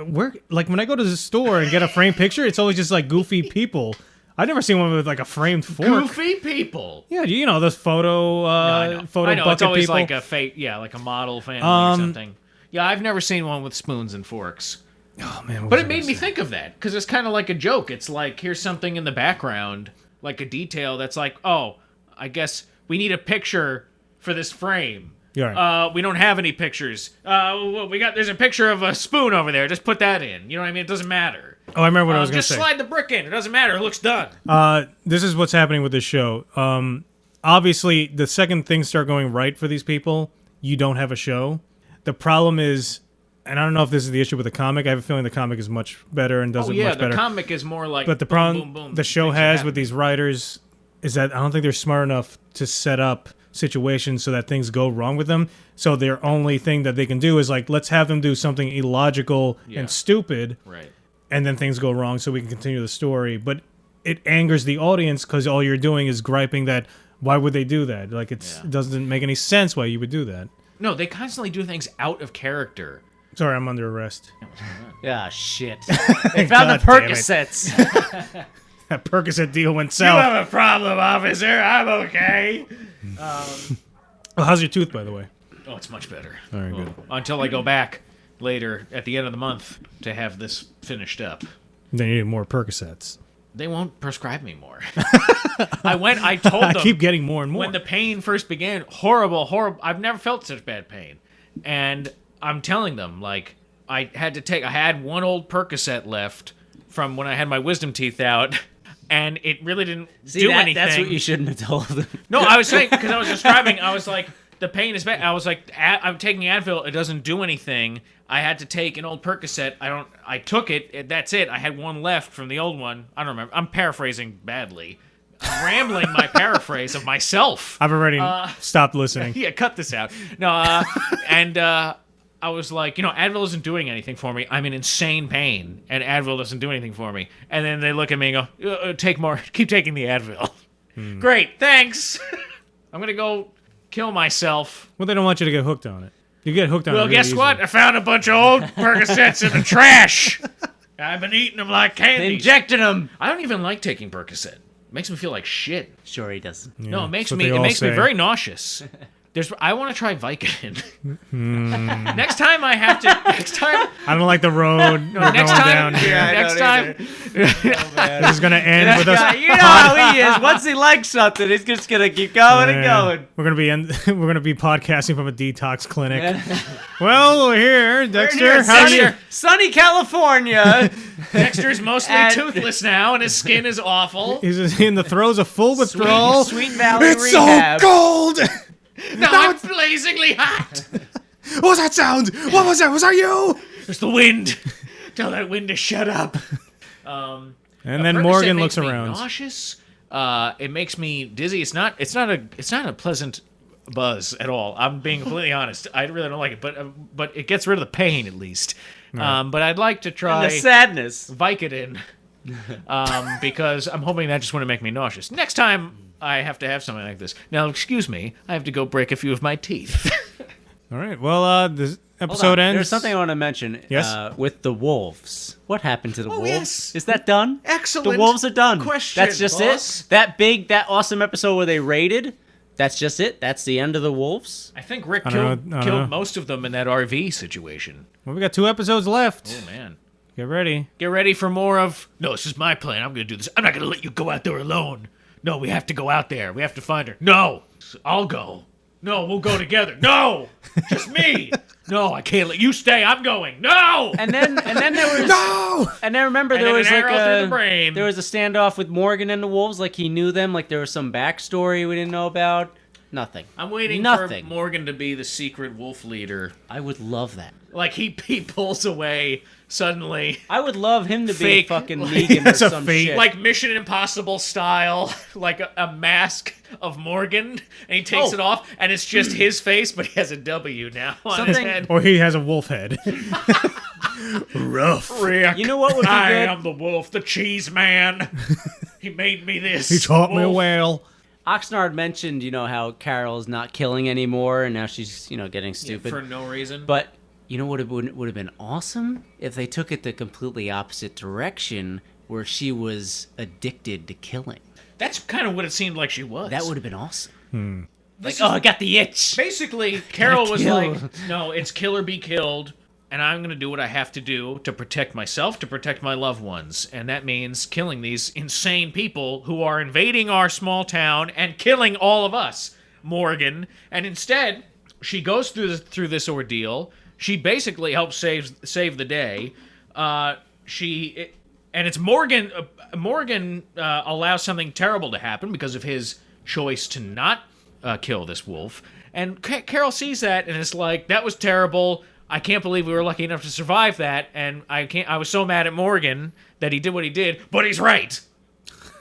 Where, like, when I go to the store and get a framed picture, it's always just, like, goofy people. I've never seen one with, like, a framed fork. Goofy people. Yeah, you know, those photo I know. photo I know. bucket It's always people. like a like a model family or something. Yeah, I've never seen one with spoons and forks. Oh, man, what But was it I made gonna me say? think of that because it's kind of like a joke. It's like here's something in the background, like a detail that's like, oh, I guess we need a picture for this frame. You're right. We don't have any pictures. There's a picture of a spoon over there. Just put that in. You know what I mean? It doesn't matter. Oh, I remember what I was going to Just say. slide the brick in. It doesn't matter. It looks done. This is what's happening with this show. Obviously, the second things start going right for these people, you don't have a show. The problem is, and I don't know if this is the issue with the comic. I have a feeling the comic is much better and does it much the better. comic is more like. But the boom, problem boom, boom, the show things are has with happening. these writers is that I don't think they're smart enough to set up situations so that things go wrong with them. So their only thing that they can do is like, let's have them do something illogical Yeah. and stupid, Right. and then things go wrong so we can continue the story. But it angers the audience because all you're doing is griping that why would they do that? Like it doesn't make any sense why you would do that. No, they constantly do things out of character. Sorry, I'm under arrest. Ah, shit. They found the God damn it. Percocets. That Percocet deal went You south. have a problem, officer. I'm okay. Oh, how's your tooth, by the way? Oh, it's much better. All right, good. Until I go back later at the end of the month to have this finished up. Then you need more Percocets. They won't prescribe me more. I told I them keep getting more and more. when the pain first began, horrible. I've never felt such bad pain. And I'm telling them, like, I had one old Percocet left from when I had my wisdom teeth out, and it really didn't do anything. That's what you shouldn't have told them. No, I was saying, because I was describing, I was like, the pain is bad. I was like, I'm taking Advil, it doesn't do anything. I had to take an old Percocet. I took it, that's it. I had one left from the old one. I don't remember. I'm paraphrasing badly. I'm rambling my paraphrase of myself. I've already stopped listening. Yeah, cut this out. No, and I was like, Advil isn't doing anything for me. I'm in insane pain, and Advil doesn't do anything for me. And then they look at me and go, take more. Keep taking the Advil. Great, thanks. I'm going to go kill myself. Well, they don't want you to get hooked on it. You get hooked on it. Well, really guess easily. what? I found a bunch of old Percocets in the trash. I've been eating them like They candy. injected them. I don't even like taking Percocet. It makes me feel like shit. Sure, he doesn't. Yeah, No, it makes that's what me they all me say. very nauseous. I want to try Vicodin. Next time I have to. Next time. I don't like the road we're Next going time. down here. Next time. This is going to end with us. Yeah, you know how he is. Once he likes something, he's just gonna keep going and Yeah. going. We're gonna be podcasting from a detox clinic. Well, we're here, Dexter. How sunny, you? sunny California. Dexter's mostly And- toothless now, and his skin is awful. He's in the throes of full withdrawal. Sweet Valley It's Rehab. so cold. Now I'm blazingly hot. What was that sound? What was that? Was that you? There's the wind. Tell that wind to shut up. And then Percocet Morgan makes looks me around. Nauseous. It makes me dizzy. It's not a pleasant buzz at all. I'm being completely honest. I really don't like it, but it gets rid of the pain at least. But I'd like to try The sadness. Vicodin because I'm hoping that just wouldn't make me nauseous. Next time I have to have something like this. Now, excuse me, I have to go break a few of my teeth. All right. Well, this Hold episode on. ends. There's something I want to mention. Yes? With the wolves. What happened to the wolves? yes. Is that done? Excellent The wolves are done. question, That's just boss. it. That awesome episode where they raided. That's just it. That's the end of the wolves. I think Rick I don't know. killed most of them in that RV situation. Well, we got 2 episodes left. Oh, man. Get ready. Get ready for more of, no, this is my plan. I'm going to do this. I'm not going to let you go out there alone. No, we have to go out there. We have to find her. No, I'll go. No, we'll go together. No, just me. No, I can't let you stay. I'm going. No. And then there was No! And then remember And there then was an like arrow through the brain. there was a standoff with Morgan and the wolves. Like he knew them. Like there was some backstory we didn't know about. Nothing. I'm waiting Nothing. for Morgan to be the secret wolf leader. I would love that. Like he pulls away suddenly. I would love him to be Fake. a fucking Negan or That's a some fake. shit. Like Mission Impossible style, like a mask of Morgan, and he takes it off, and it's just his face, but he has a W now on his Something- head. Or he has a wolf head. Rough. Rick, You know what would be I good? am the wolf, the cheese man. He made me this. He taught me wolf. well. Oxnard mentioned, how Carol's not killing anymore, and now she's, getting stupid. For no reason. But you know what would have been awesome if they took it the completely opposite direction, where she was addicted to killing. That's kind of what it seemed like she was. That would have been awesome. This Like, is- I got the itch. Basically, Carol was kill. like, no, it's kill or be killed, and I'm going to do what I have to do to protect myself, to protect my loved ones. And that means killing these insane people who are invading our small town and killing all of us, Morgan. And instead, she goes through this ordeal. She basically helps save the day. And it's Morgan. Morgan allows something terrible to happen because of his choice to not kill this wolf. And Carol sees that and is like, "That was terrible. I can't believe we were lucky enough to survive that." And I was so mad at Morgan that he did what he did, but he's right.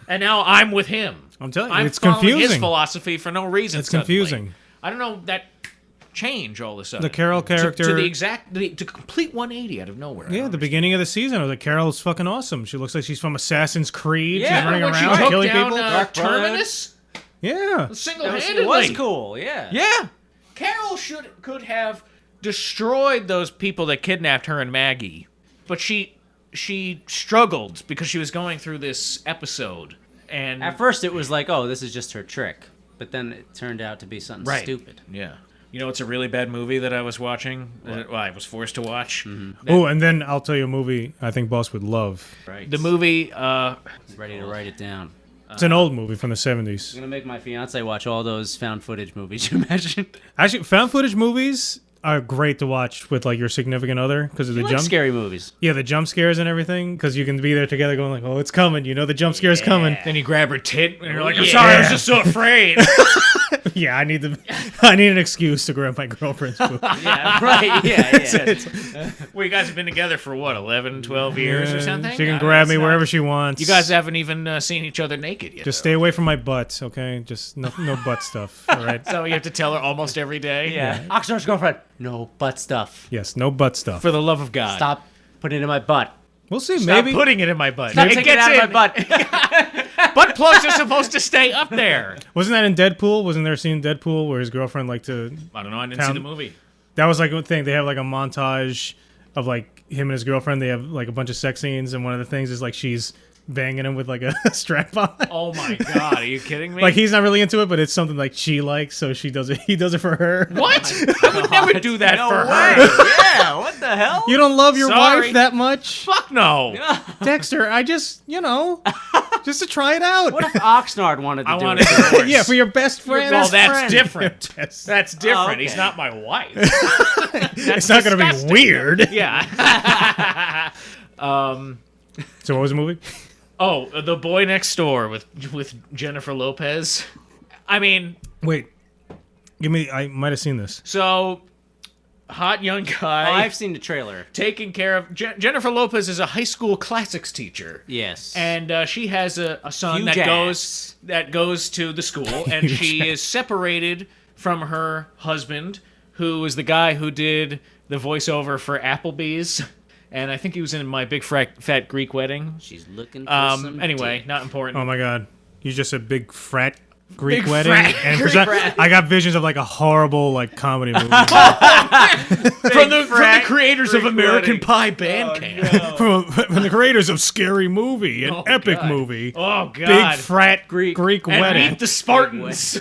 And now I'm with him. I'm telling you, I'm it's following his confusing. philosophy for no reason. It's suddenly. confusing. I don't know that change all of a sudden. The Carol character- to complete 180 out of nowhere. Yeah, the beginning of the season, I was like, Carol's fucking awesome. She looks like she's from Assassin's Creed. Yeah, she's running when she around took killing down, people. Dark Brotherhood. Terminus Yeah. single-handedly. It was cool, yeah. Yeah, Carol could have destroyed those people that kidnapped her and Maggie, but she struggled because she was going through this episode, and At first, it was like, oh, this is just her trick. But then it turned out to be something Right. stupid. yeah. You know, it's a really bad movie that I was watching. I was forced to watch. Oh, and then I'll tell you a movie I think Boss would love. Right. The movie. Ready to write it down. It's an old movie from the 70s. I'm going to make my fiance watch all those found footage movies you mentioned. Actually, found footage movies are great to watch with like your significant other because of the I like jump. scary movies. Yeah, the jump scares and everything because you can be there together going like, oh, it's coming. You know the jump scare's coming. Then you grab her tit, and you're like, "I'm Yeah. sorry, I was just so afraid." Yeah, I need an excuse to grab my girlfriend's food. Yeah, right. Yeah. Well, you guys have been together for what, 11, 12 years or something? She can I grab mean, me it's wherever not- she wants. You guys haven't even seen each other naked yet. just though. stay away from my butt, okay? Just no butt stuff. All right. So you have to tell her almost every day. Yeah. Oxnard's girlfriend. No butt stuff. Yes, no butt stuff. For the love of God. Stop putting it in my butt. We'll see. Stop Maybe putting it in my butt. Stop it taking it gets out in. of my butt. Butt plugs are supposed to stay up there. wasn't that in Deadpool? Wasn't there a scene in Deadpool where his girlfriend liked to? I don't know. I didn't see Pound- the movie. That was like one thing. They have like a montage of like him and his girlfriend. They have like a bunch of sex scenes, and one of the things is like she's banging him with like a strap on. Oh my God. Are you kidding me? Like he's not really into it, but it's something like she likes, so she does it. He does it for her. What? I would never do that No for way. her. Yeah. What the hell? You don't love your Sorry. wife that much, Fuck no. Dexter? I just, just to try it out. What if Oxnard wanted to I do want it? to divorce. Yeah, for your best friend. Well, that's friend. different. Yes. That's different. okay. He's not my wife. It's not going to be disgusting. weird. Yeah. So what was the movie? Oh, The Boy Next Door with Jennifer Lopez. I mean, Wait, I might have seen this. so hot young guy I've seen the trailer. taking care of Jennifer Lopez is a high school classics teacher. Yes. And she has a son Huge that ass. goes to the school, and she is separated from her husband, who is the guy who did the voiceover for Applebee's, and I think he was in My Big Fat Greek Wedding. She's looking for some Anyway, dick. not important. Oh my god, you just said big fat Greek Big wedding, frat and Greek I got visions of like a horrible like comedy movie from the creators of American Pie Bandcamp. from the creators of Scary Movie, an epic God. movie. Oh God! Big frat Greek and wedding. meet the Spartans.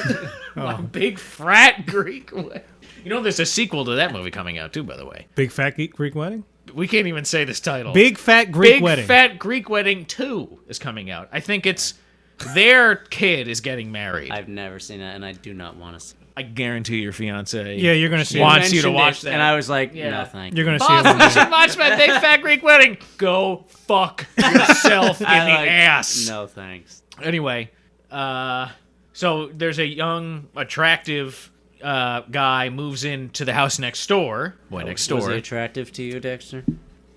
Big frat Greek wedding. You know, there's a sequel to that movie coming out too, by the way. Big fat Greek wedding. We can't even say this title. Big fat Greek Big wedding. Fat Greek Wedding 2 is coming out. I think it's their kid is getting married. I've never seen that, and I do not want to see it. I guarantee your fiance. Yeah, you're gonna see. Wants you to Mentioned watch it, that. and I was like, Yeah. no, thank you. You're gonna see. Boss, it you should watch my Big Fat Greek Wedding. Go fuck yourself in the ass. No, thanks. Anyway, so there's a young, attractive guy moves into the house next door. Next Was door. he attractive to you, Dexter?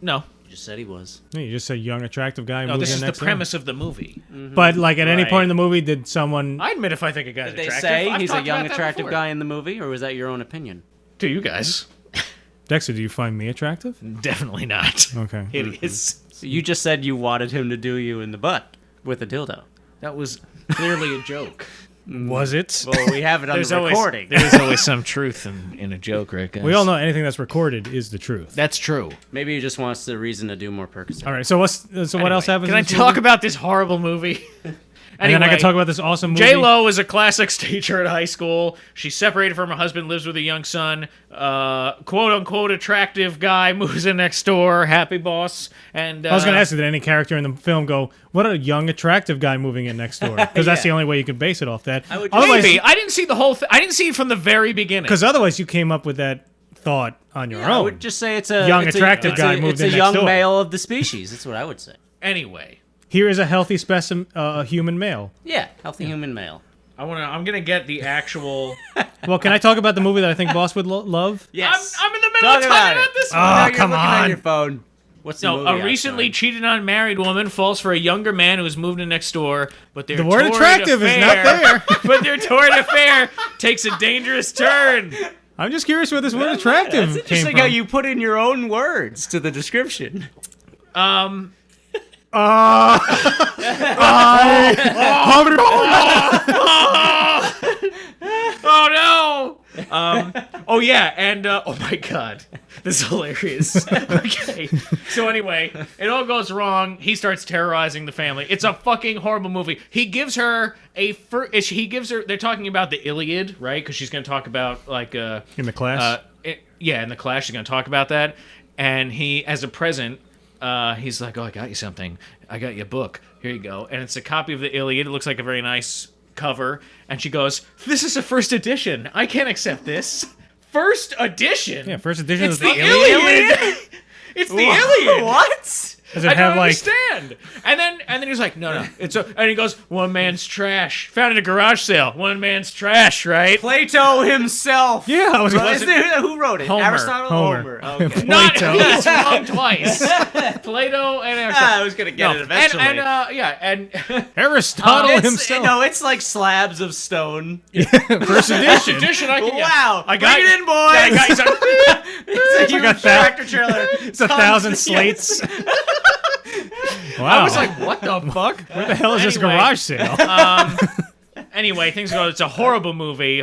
No, You just said he was. You just said young, attractive guy. no, moves this in is the next door. premise of the movie. But like at any Right. point in the movie, did someone? I admit if I think a guy's Did they attractive. say I've he's a talked young, about that attractive before. guy in the movie, or was that your own opinion? To you guys, Dexter, do you find me attractive? definitely not. Okay. Hideous. So you just said you wanted him to do you in the butt with a dildo. That was clearly a joke. Was it? Well, we have it on the recording. There's always some truth in a joke, right, guys? We all know anything that's recorded is the truth. That's true. Maybe he just wants the reason to do more Percocet. All right. So what else happens? Can I in this talk movie? about this horrible movie? And then I can talk about this awesome movie. J-Lo is a classics teacher at high school. She's separated from her husband, lives with a young son. Quote-unquote attractive guy moves in next door. Happy boss. And I was going to ask you, did any character in the film go, what a young, attractive guy moving in next door? Because that's the only way you could base it off that. I would Otherwise, maybe. I didn't see the whole thing. I didn't see it from the very beginning. because otherwise you came up with that thought on your I own. would just say it's a Young, it's attractive a, guy it's a, moved it's in a next young door. male of the species. That's what I would say. Anyway, Here is a healthy specimen, human male. Yeah, healthy human male. I'm gonna get the actual. Well, can I talk about the movie that I think Boss would love? Yes. I'm in the middle Talk of talking about about it. this. Oh, Now you're come looking at on. your phone. What's the No, movie a outside? recently cheated on married woman falls for a younger man who has moved in next door, but their The word torrid attractive is not affair- there. But their torrid affair takes a dangerous turn. I'm just curious where this word attractive That's came interesting from. how you put in your own words to the description. Oh no! Oh yeah, and oh my god, this is hilarious. Okay, so anyway, it all goes wrong. He starts terrorizing the family. It's a fucking horrible movie. He gives her They're talking about the Iliad, right? Because she's going to talk about like In the class? in the class, she's going to talk about that. And he, as a present, he's like, "Oh, I got you something. I got you a book. Here you go." And it's a copy of the Iliad. It looks like a very nice cover. And she goes, "This is a first edition. I can't accept this." First edition? Yeah, first edition It's of the the Iliad. Iliad. It's the Iliad. What? Does it I have don't like understand. And then he's like, no, it's and he goes, "One man's trash. Found at a garage sale. One man's trash, right?" Plato himself. Yeah, I was Isn't it- who wrote it? Homer. Aristotle? Homer. Okay. Not Plato. he's wrong twice. Plato and Aristotle. I was gonna get it eventually. And Aristotle It's- himself. No, it's like slabs of stone. First edition. edition. I can, Wow. I got Bring it in, boys. I got you some- It's a got huge that. tractor trailer. It's 1,000 slates. Wow. I was like, what the fuck? where the hell is this Anyway. garage sale? Anyway, things go. It's a horrible movie,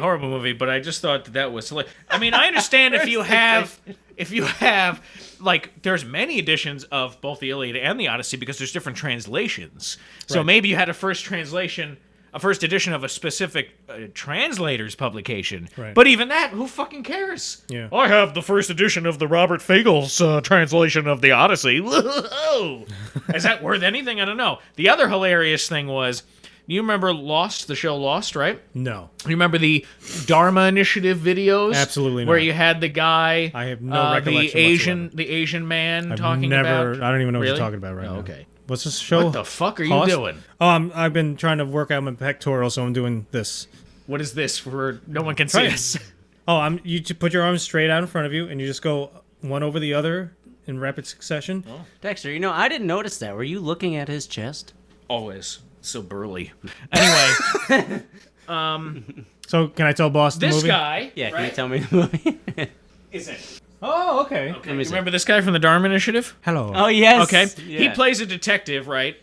but I just thought that was hilarious. I mean, I understand if you have, like, there's many editions of both the Iliad and the Odyssey because there's different translations. So Right. maybe you had a first edition of a specific translator's publication. Right. But even that, who fucking cares? Yeah. I have the first edition of the Robert Fagel's translation of the Odyssey. Whoa! Is that worth anything? I don't know. The other hilarious thing was, you remember Lost, the show Lost, right? No. You remember the Dharma Initiative videos? Absolutely Where not. you had the guy, I have no recollection the Asian man I've talking never, about. I don't even know what Really? you're talking about right Oh, now. okay. What's this show? What the fuck are you Host? doing? Oh, I've been trying to work out my pectoral, so I'm doing this. What is this? Where no one can see Right. us. Oh, you just put your arms straight out in front of you, and you just go one over the other in rapid succession. Oh. Dexter, I didn't notice that. Were you looking at his chest? Always so burly. Anyway, So, can I tell Boss the this movie? guy. Yeah, can right, you tell me the movie? is it? Oh, okay. Okay. me You see. remember this guy from the Dharma Initiative? Hello. Oh, yes. Okay. Yeah. He plays a detective, right?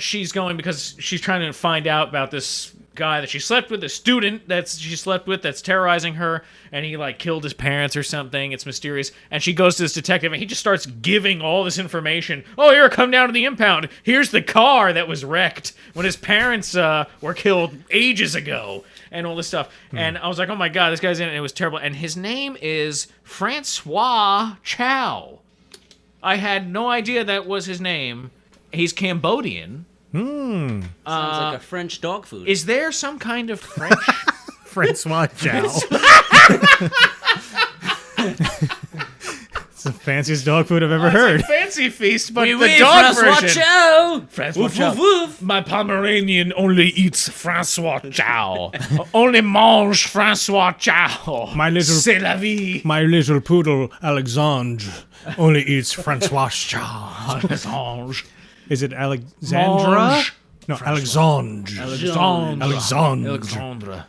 She's going because she's trying to find out about this guy that she slept with, a student she slept with that's terrorizing her, and he like killed his parents or something. It's mysterious. And she goes to this detective, and he just starts giving all this information. Oh, here, come down to the impound. Here's the car that was wrecked when his parents were killed ages ago, and all this stuff. And I was like, oh my god, this guy's in it. It was terrible. And his name is Francois Chow. I had no idea that was his name. He's Cambodian. Sounds like a French dog food. Is there some kind of French? Francois Chow. It's the fanciest dog food I've ever heard. It's like Fancy Feast, but Oui, the oui, dog Francois version. Chow. Francois Woof, Chow. woof, woof. My Pomeranian only eats Francois Chow. Only mange Francois Chow. My little- C'est la vie. My little poodle, Alexandre, only eats Francois Chow. Alexandre. Is it Alexandra? Mange. No, Alexandre. Alexandre. Alexandre. Alexandre.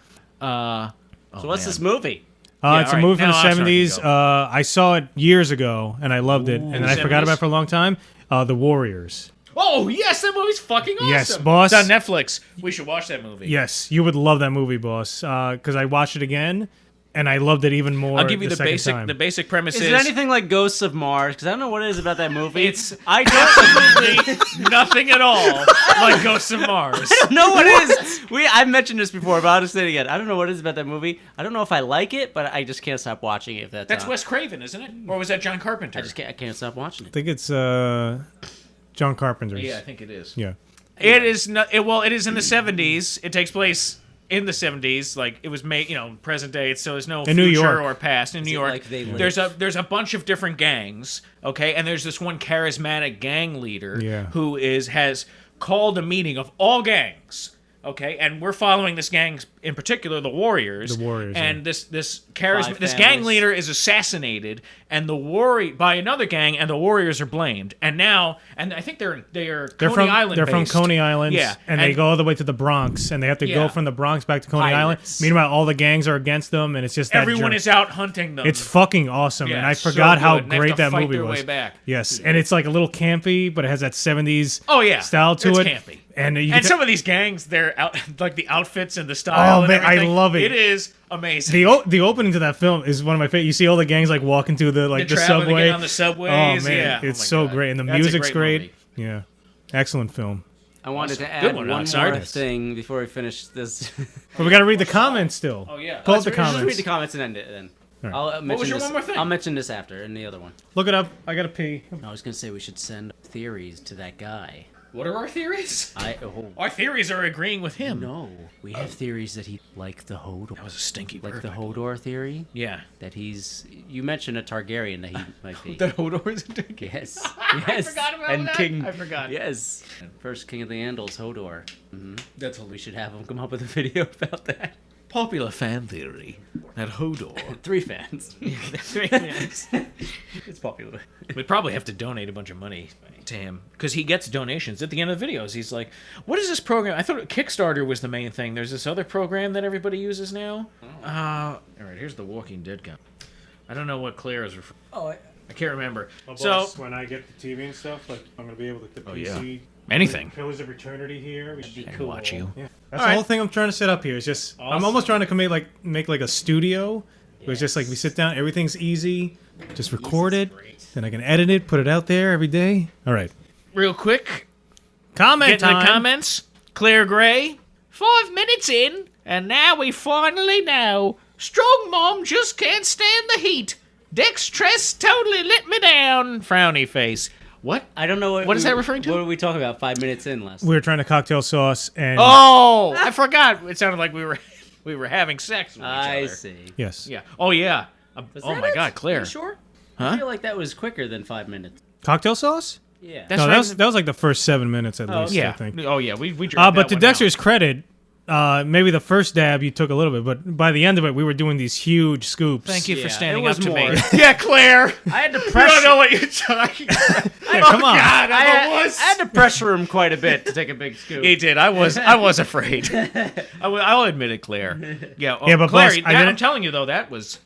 So what's this movie? Yeah, It's a all right. movie from Now the Oxnard can 70s. go. I saw it years ago, and I loved it. And then I forgot 70s? about it for a long time. The Warriors. Oh, yes, that movie's fucking awesome. Yes, boss. It's on Netflix. We should watch that movie. Yes, you would love that movie, boss. Because I watched it again, and I loved it even more. I'll give you the second basic. time. The basic premise Is it anything like Ghosts of Mars? Because I don't know what it is about that movie. I don't nothing at all like Ghosts of Mars. know what it is. I've mentioned this before, but I'll just say it again. I don't know what it is about that movie. I don't know if I like it, but I just can't stop watching it. If that's That's Wes Craven, isn't it? Or was that John Carpenter? I can't stop watching I it. think it's John Carpenter's. Yeah, I think it is. Yeah. It is not. It is in the 70s. It takes place in the 70s. Like it was made, present day. So there's no In New future York. or past in New it York. like they live? There's a bunch of different gangs. Okay, and there's this one charismatic gang leader Yeah. who has called a meeting of all gangs. Okay, and we're following this gang in particular, the Warriors. The Warriors, And yeah. this Five gang families. leader is assassinated, and by another gang, and the Warriors are blamed. And I think they're They're Coney from Island. they're from based. Coney Island, Yeah, and they go all the way to the Bronx, and they have to Yeah. go from the Bronx back to Coney Pirates. Island. Meanwhile, all the gangs are against them, and it's just that Everyone journey. is out hunting them. It's fucking awesome, Yeah, and I so forgot how good, and they have great to that fight movie their was. way back. Yes, and it's like a little campy, but it has that 70s style to it's it. campy. And you And can- some of these gangs, they're out like the outfits and the style. Oh, and man, I everything. love it. It is amazing. the opening to that film is one of my favorite. You see all the gangs like walking through the They're the traveling, subway. getting on the subways. Oh man, yeah. it's Oh, my so God. great, and the That's a music's great great. movie. Yeah, excellent film. I wanted to Good add one, one Oxnard. more thing before we finish this. But we got to read the comments still. Oh yeah. Pull up the Just read comments. the comments and end it then. All right. I'll mention was your this. one more thing? I'll mention this after in the other one. Look it up. I gotta pee. I was gonna say we should send theories to that guy. What are our theories? Oh, Our theories are agreeing with him. no, we have theories that he like the Hodor, That was a stinky like burp. the Hodor theory. Yeah. That you mentioned a Targaryen that he might be. That Hodor is a dick. Yes, yes. forgot about and that. King. I forgot. Yes, first king of the Andals, Hodor. That's We should have him come up with a video about that. popular fan theory that Hodor. 3 fans. 3 fans. It's popular. We probably have to donate a bunch of money to him because he gets donations at the end of the videos. He's like, "What is this program?" I thought Kickstarter was the main thing. There's this other program that everybody uses now. All right, here's the Walking Dead guy. I don't know what Claire is referring. Oh, I can't remember. So when I get the TV and stuff, like I'm gonna be able to get the yeah. Anything. Pillars of Eternity here. We should I can watch you. Yeah. That's All the right. whole thing I'm trying to set up here. Is just I'm Awesome. almost trying to make like a studio. Where it's just like we sit down, everything's easy. Just record it, then I can edit it, put it out there every day. All right. Real quick, Comment get in the time. comments. Claire Gray, 5 minutes in, and now we finally know. Strong mom just can't stand the heat. Dextress totally let me down. Frowny face. What? I don't know What is that referring to? What were we talking about 5 minutes in last? We were trying to cocktail sauce and Oh, I forgot. It sounded like we were having sex with each I other. see. yes, Yeah. Oh yeah. Was Oh that my it? God, Claire. Are you sure? Huh? I feel like that was quicker than 5 minutes. cocktail sauce. Yeah. That's No, right. that was like the first 7 minutes at least. Yeah. I think. Oh yeah. We But dropped to that one Dexter's out. credit, maybe the first dab you took a little bit, but by the end of it, we were doing these huge scoops. Thank you for Yeah, standing it up was to more. me. Yeah, Claire. I had to You pressure. don't know what you're talking about. Yeah, come on. God, I I'm a wuss. had to pressure him quite a bit to take a big scoop. He did. I was afraid. I'll admit it, Claire. Yeah. Yeah, but Claire, boss, I I'm didn't- telling you though, that is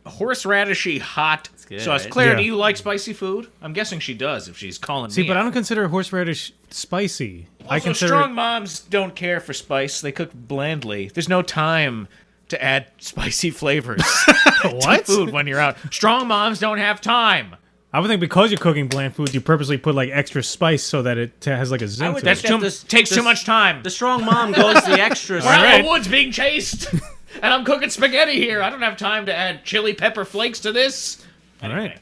horseradishy hot good, sauce. right? Claire, Yeah. do you like spicy food? I'm guessing she does if she's calling See, me. but out. I don't consider horseradish spicy. I Also, consider strong moms don't care for spice. They cook blandly. There's no time to add spicy flavors what? to food when you're out. Strong moms don't have time. I would think because you're cooking bland food, you purposely put like extra spice so that it has like a zing would to That's it. think too takes too much time. The strong mom goes the extra. We're out in right. the woods being chased, and I'm cooking spaghetti here. I don't have time to add chili pepper flakes to this. All right.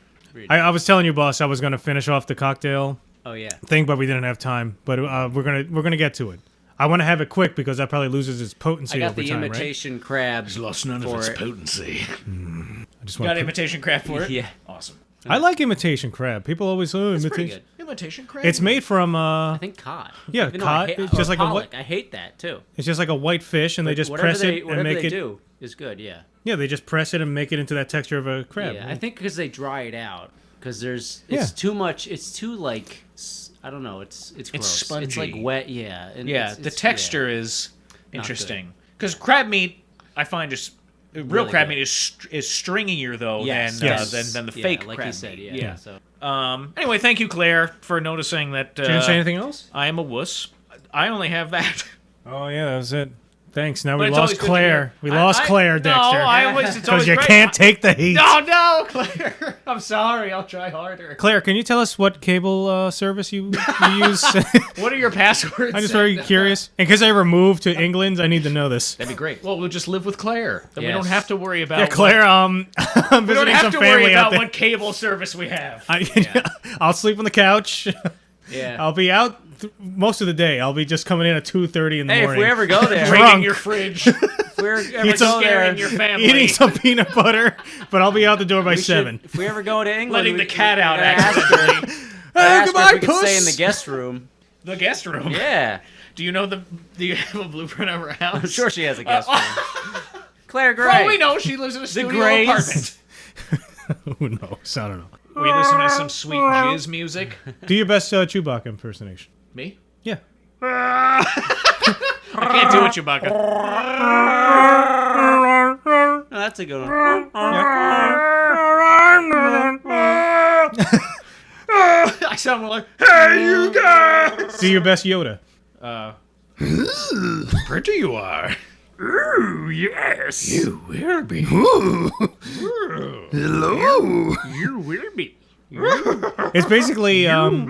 I was telling you, boss, I was going to finish off the cocktail Oh yeah. thing, but we didn't have time. But we're gonna get to it. I want to have it quick because that probably loses its potency I got over the time, imitation crabs. Lost none for it. potency. right? I just Got want. imitation crab for it? Yeah. Awesome. I like imitation crab. People always It's pretty imitation. good. Imitation crab? It's made from I think cod. Yeah, Even though I cod. hate- It's or just like a pollock. what- I hate that too. it's just like a white fish, and they just Whatever press they, it whatever and make they it. do is good. Yeah. Yeah, they just press it and make it into that texture of a crab. Yeah. I think because they dry it out. Because there's Yeah. it's too much. It's too like I don't know. It's gross. It's spongy. like wet. Yeah. And Yeah, it's, the it's- texture yeah. is interesting. Because crab meat, I find just real Really crab good. meat is stringier though Yes. than the Yeah, fake like crab you said. meat. Yeah. So Anyway, thank you, Claire, for noticing that. You didn't say anything else? I am a wuss. I only have that. Oh yeah, that was it. Thanks. Now But we it's lost always good to Claire. hear. We lost Claire, No, Dexter. I always it's Because always you great. can't take the heat. No, Claire. I'm sorry. I'll try harder. Claire, can you tell us what cable service you use? What are your passwords? I'm just very curious. In case I ever move to England, I need to know this. That'd be great. Well, we'll just live with Claire. Then we Yes. don't have to worry about. Yeah, Claire. I'm We don't visiting have some to worry family out about there. what cable service we have. I'll sleep on the couch. yeah. I'll be out most of the day. I'll be just coming in at 2:30 in the Hey, if morning. we ever go there, Drunk. Raiding your fridge, if we ever Eat go some- there, scaring your family, Eating some peanut butter, but I'll be out the door by we should- 7. If we ever go to England, letting we- the cat we out. gotta ask her- Accidentally. gotta ask her goodbye, if we could stay in puss. the guest room. The guest room. Yeah. Do you know the? Do you have a blueprint of her house? I'm sure she has a guest room. Claire For Gray. all we know, she lives in a studio Grays. apartment. Who knows? I don't know. We listen to some sweet jizz music. Do your best Chewbacca impersonation. Me? Yeah. I can't do it, Chewbacca. Oh, that's a good one. I sound more like, hey, you guys! Do your best Yoda. Pretty you are. Ooh, yes. You will be. Ooh. Hello. You will be. It's basically Mine!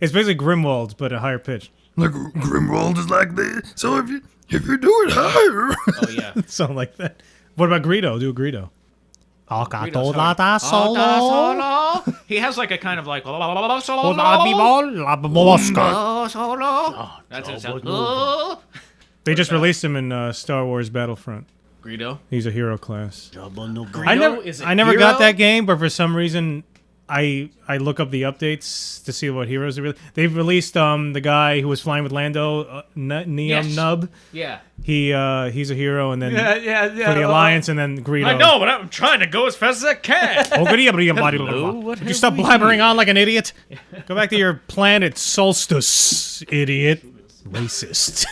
it's basically Grimwald, but a higher pitch. Like Grimwald is like this. So if you do it higher. Oh, yeah. Something like that. What about Greedo? Do a Greedo. He has like a kind of like. That's it. They just released him in Star Wars Battlefront. Greedo. He's a hero class. Greedo I never, is a I never hero? got that game, but for some reason, I look up the updates to see what heroes are really. They've released the guy who was flying with Lando, Neon Yes. Nub. Yeah. He's a hero, and then Yeah. for the Alliance, and then Greedo. I know, but I'm trying to go as fast as I can. Oh, Would what you have stop we blabbering on like an idiot? Go back to your planet, Solstice, idiot. Racist.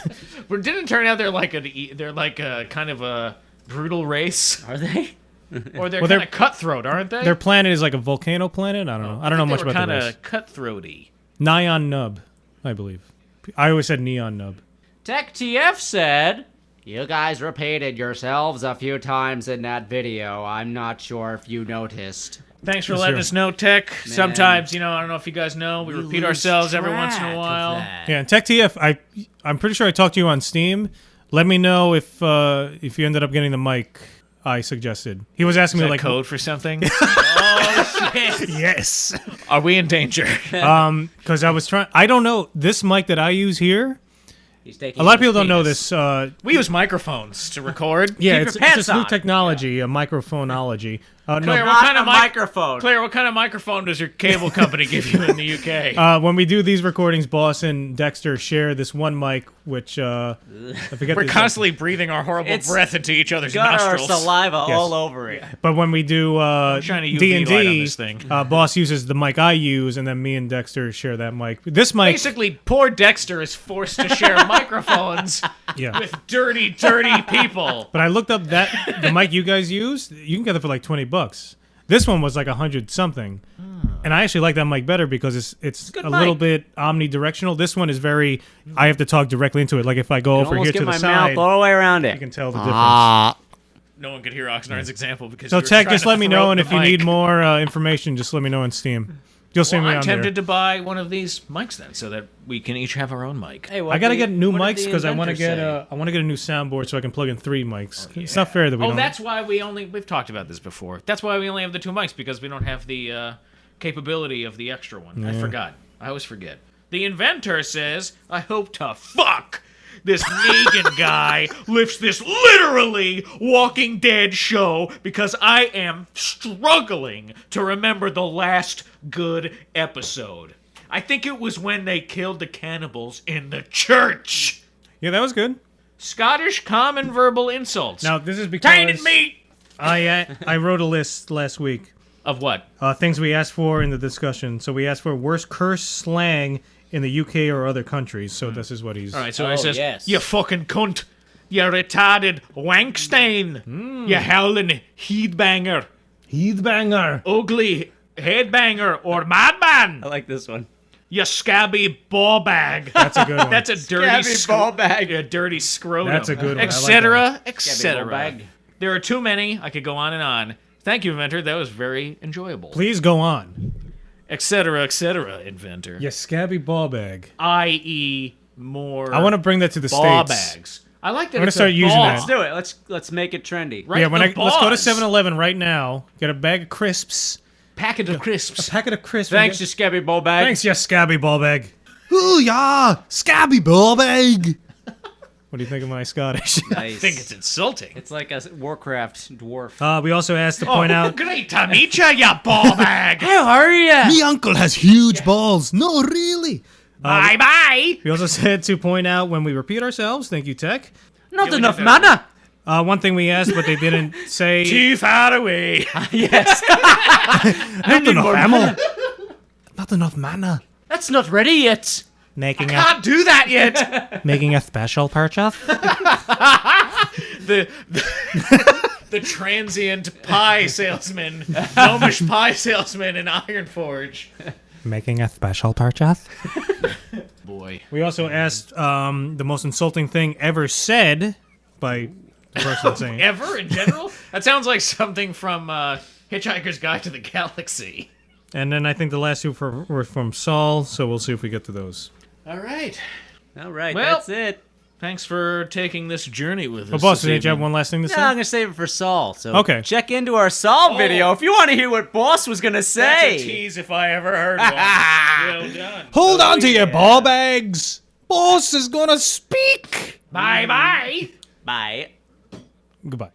But didn't it turn out they're like a kind of a brutal race, Are they? or they're Well, kind they're- of cutthroat, aren't they? Their planet is like a volcano planet. I don't know. I don't know much about kind the race. of cutthroaty. Neon Nub, I believe. I always said Neon Nub. Tech TF said, "You guys repeated yourselves a few times in that video. I'm not sure if you noticed." Thanks for Yes, letting sir. us know, Tech. Sometimes, I don't know if you guys know, we You repeat lose ourselves every track once in a of while. that. Yeah, and Tech TF, I'm pretty sure I talked to you on Steam. Let me know if you ended up getting the mic I suggested. He was asking Is me that like code for something? Oh shit! yes. Are we in danger? Because I was trying. I don't know this mic that I use here. He's taking A lot of his people don't know penis. this. We use microphones to record. Yeah, Keep it's your pants just new on. technology, a microphoneology. No. Claire, Not what kind a of microphone. Claire, what kind of microphone does your cable company give you in the UK? When we do these recordings, Boss and Dexter share this one mic, which I forget. We're the- constantly breathing our horrible It's breath into each other's Got our nostrils. saliva Yes. all over it. But when we do shining a UV D&D, light on this thing. Boss uses the mic I use, and then me and Dexter share that mic. This mic, Basically, poor Dexter is forced to share microphones yeah. with dirty, dirty people. But I looked up the mic you guys use. You can get it for like $20. This one was like 100 something, and I actually like that mic better because it's a good little mic. bit omnidirectional. This one is very. I have to talk directly into it. Like if I go over Almost here get to the my side, mouth all the way around you it. can tell the difference. No one could hear Oxnard's example because So you were Tech, trying just to let me know, throat and the if you mic. need more information, just let me know on Steam. You'll see Well, me I'm on tempted there. to buy one of these mics then, so that we can each have our own mic. Hey, I gotta get new what did mics the because I want to inventor get say? I want to get a new soundboard so I can plug in 3 mics. It's not fair that we Oh, don't. that's why we've talked about this before. That's why we only have the 2 mics, because we don't have the capability of the extra one. I forgot. I always forget. The inventor says, I hope to fuck this Negan guy lifts this literally Walking Dead show because I am struggling to remember the last good episode. I think it was when they killed the cannibals in the church. Yeah, that was good. Scottish common verbal insults. Now this is because Tainted meat! I wrote a list last week. Of what? Things we asked for in the discussion. So we asked for worst curse slang in the UK or other countries. So this is what he's. All right, so Oh, it says, yes. you fucking cunt. You retarded wankstein. You howling headbanger. Heathbanger. Ugly headbanger or madman. I like this one. You scabby ball bag. That's a good one. That's a dirty Scabby ball bag. A dirty scrotum. That's a good one. I like Etc. Scabby Etc. ball bag. There are too many. I could go on and on. Thank you, inventor. That was very enjoyable. Please go on. Etc. Etc. Inventor. Yeah, scabby ball bag. I.e. more. I want to bring that to the ball States. bags. I like that. I'm gonna it's start a using ball. that. Let's do it. Let's make it trendy. Right, Yeah, when the let's go to balls. 7-Eleven right now. Get a bag of crisps. Packet of crisps. Packet of crisps. Thanks, you scabby ball bag. Thanks, you scabby ball bag. Ooh, yeah, scabby ball bag. What do you think of my Scottish? I think it's insulting. It's like a Warcraft dwarf. We also asked to point out. Great to meet you, you ball bag. How are ya? Me uncle has huge balls. No, really. Bye bye. We also said to point out when we repeat ourselves. Thank you, Tech. Not we enough did that. mana. One thing we asked, but they didn't say. Teeth out away. Yes. Not enough ammo. Not enough mana. That's not ready yet. Making Can't do that yet. making a special purchase. the transient pie salesman, gnomish pie salesman in Ironforge. Making a special purchase. Boy. We also asked the most insulting thing ever said by the person saying it. Ever in general? That sounds like something from Hitchhiker's Guide to the Galaxy. And then I think the last two were from Saul, so we'll see if we get to those. All right. All right, Well- that's it. Thanks for taking this journey with us. Oh, boss, this did you have evening. one last thing to say? No, I'm gonna save it for Saul. So Okay. check into our Saul video if you want to hear what Boss was gonna That's say. a tease if I ever heard one. Well done. Hold on to your ball bags. Boss is gonna speak. Bye bye. Bye. Goodbye.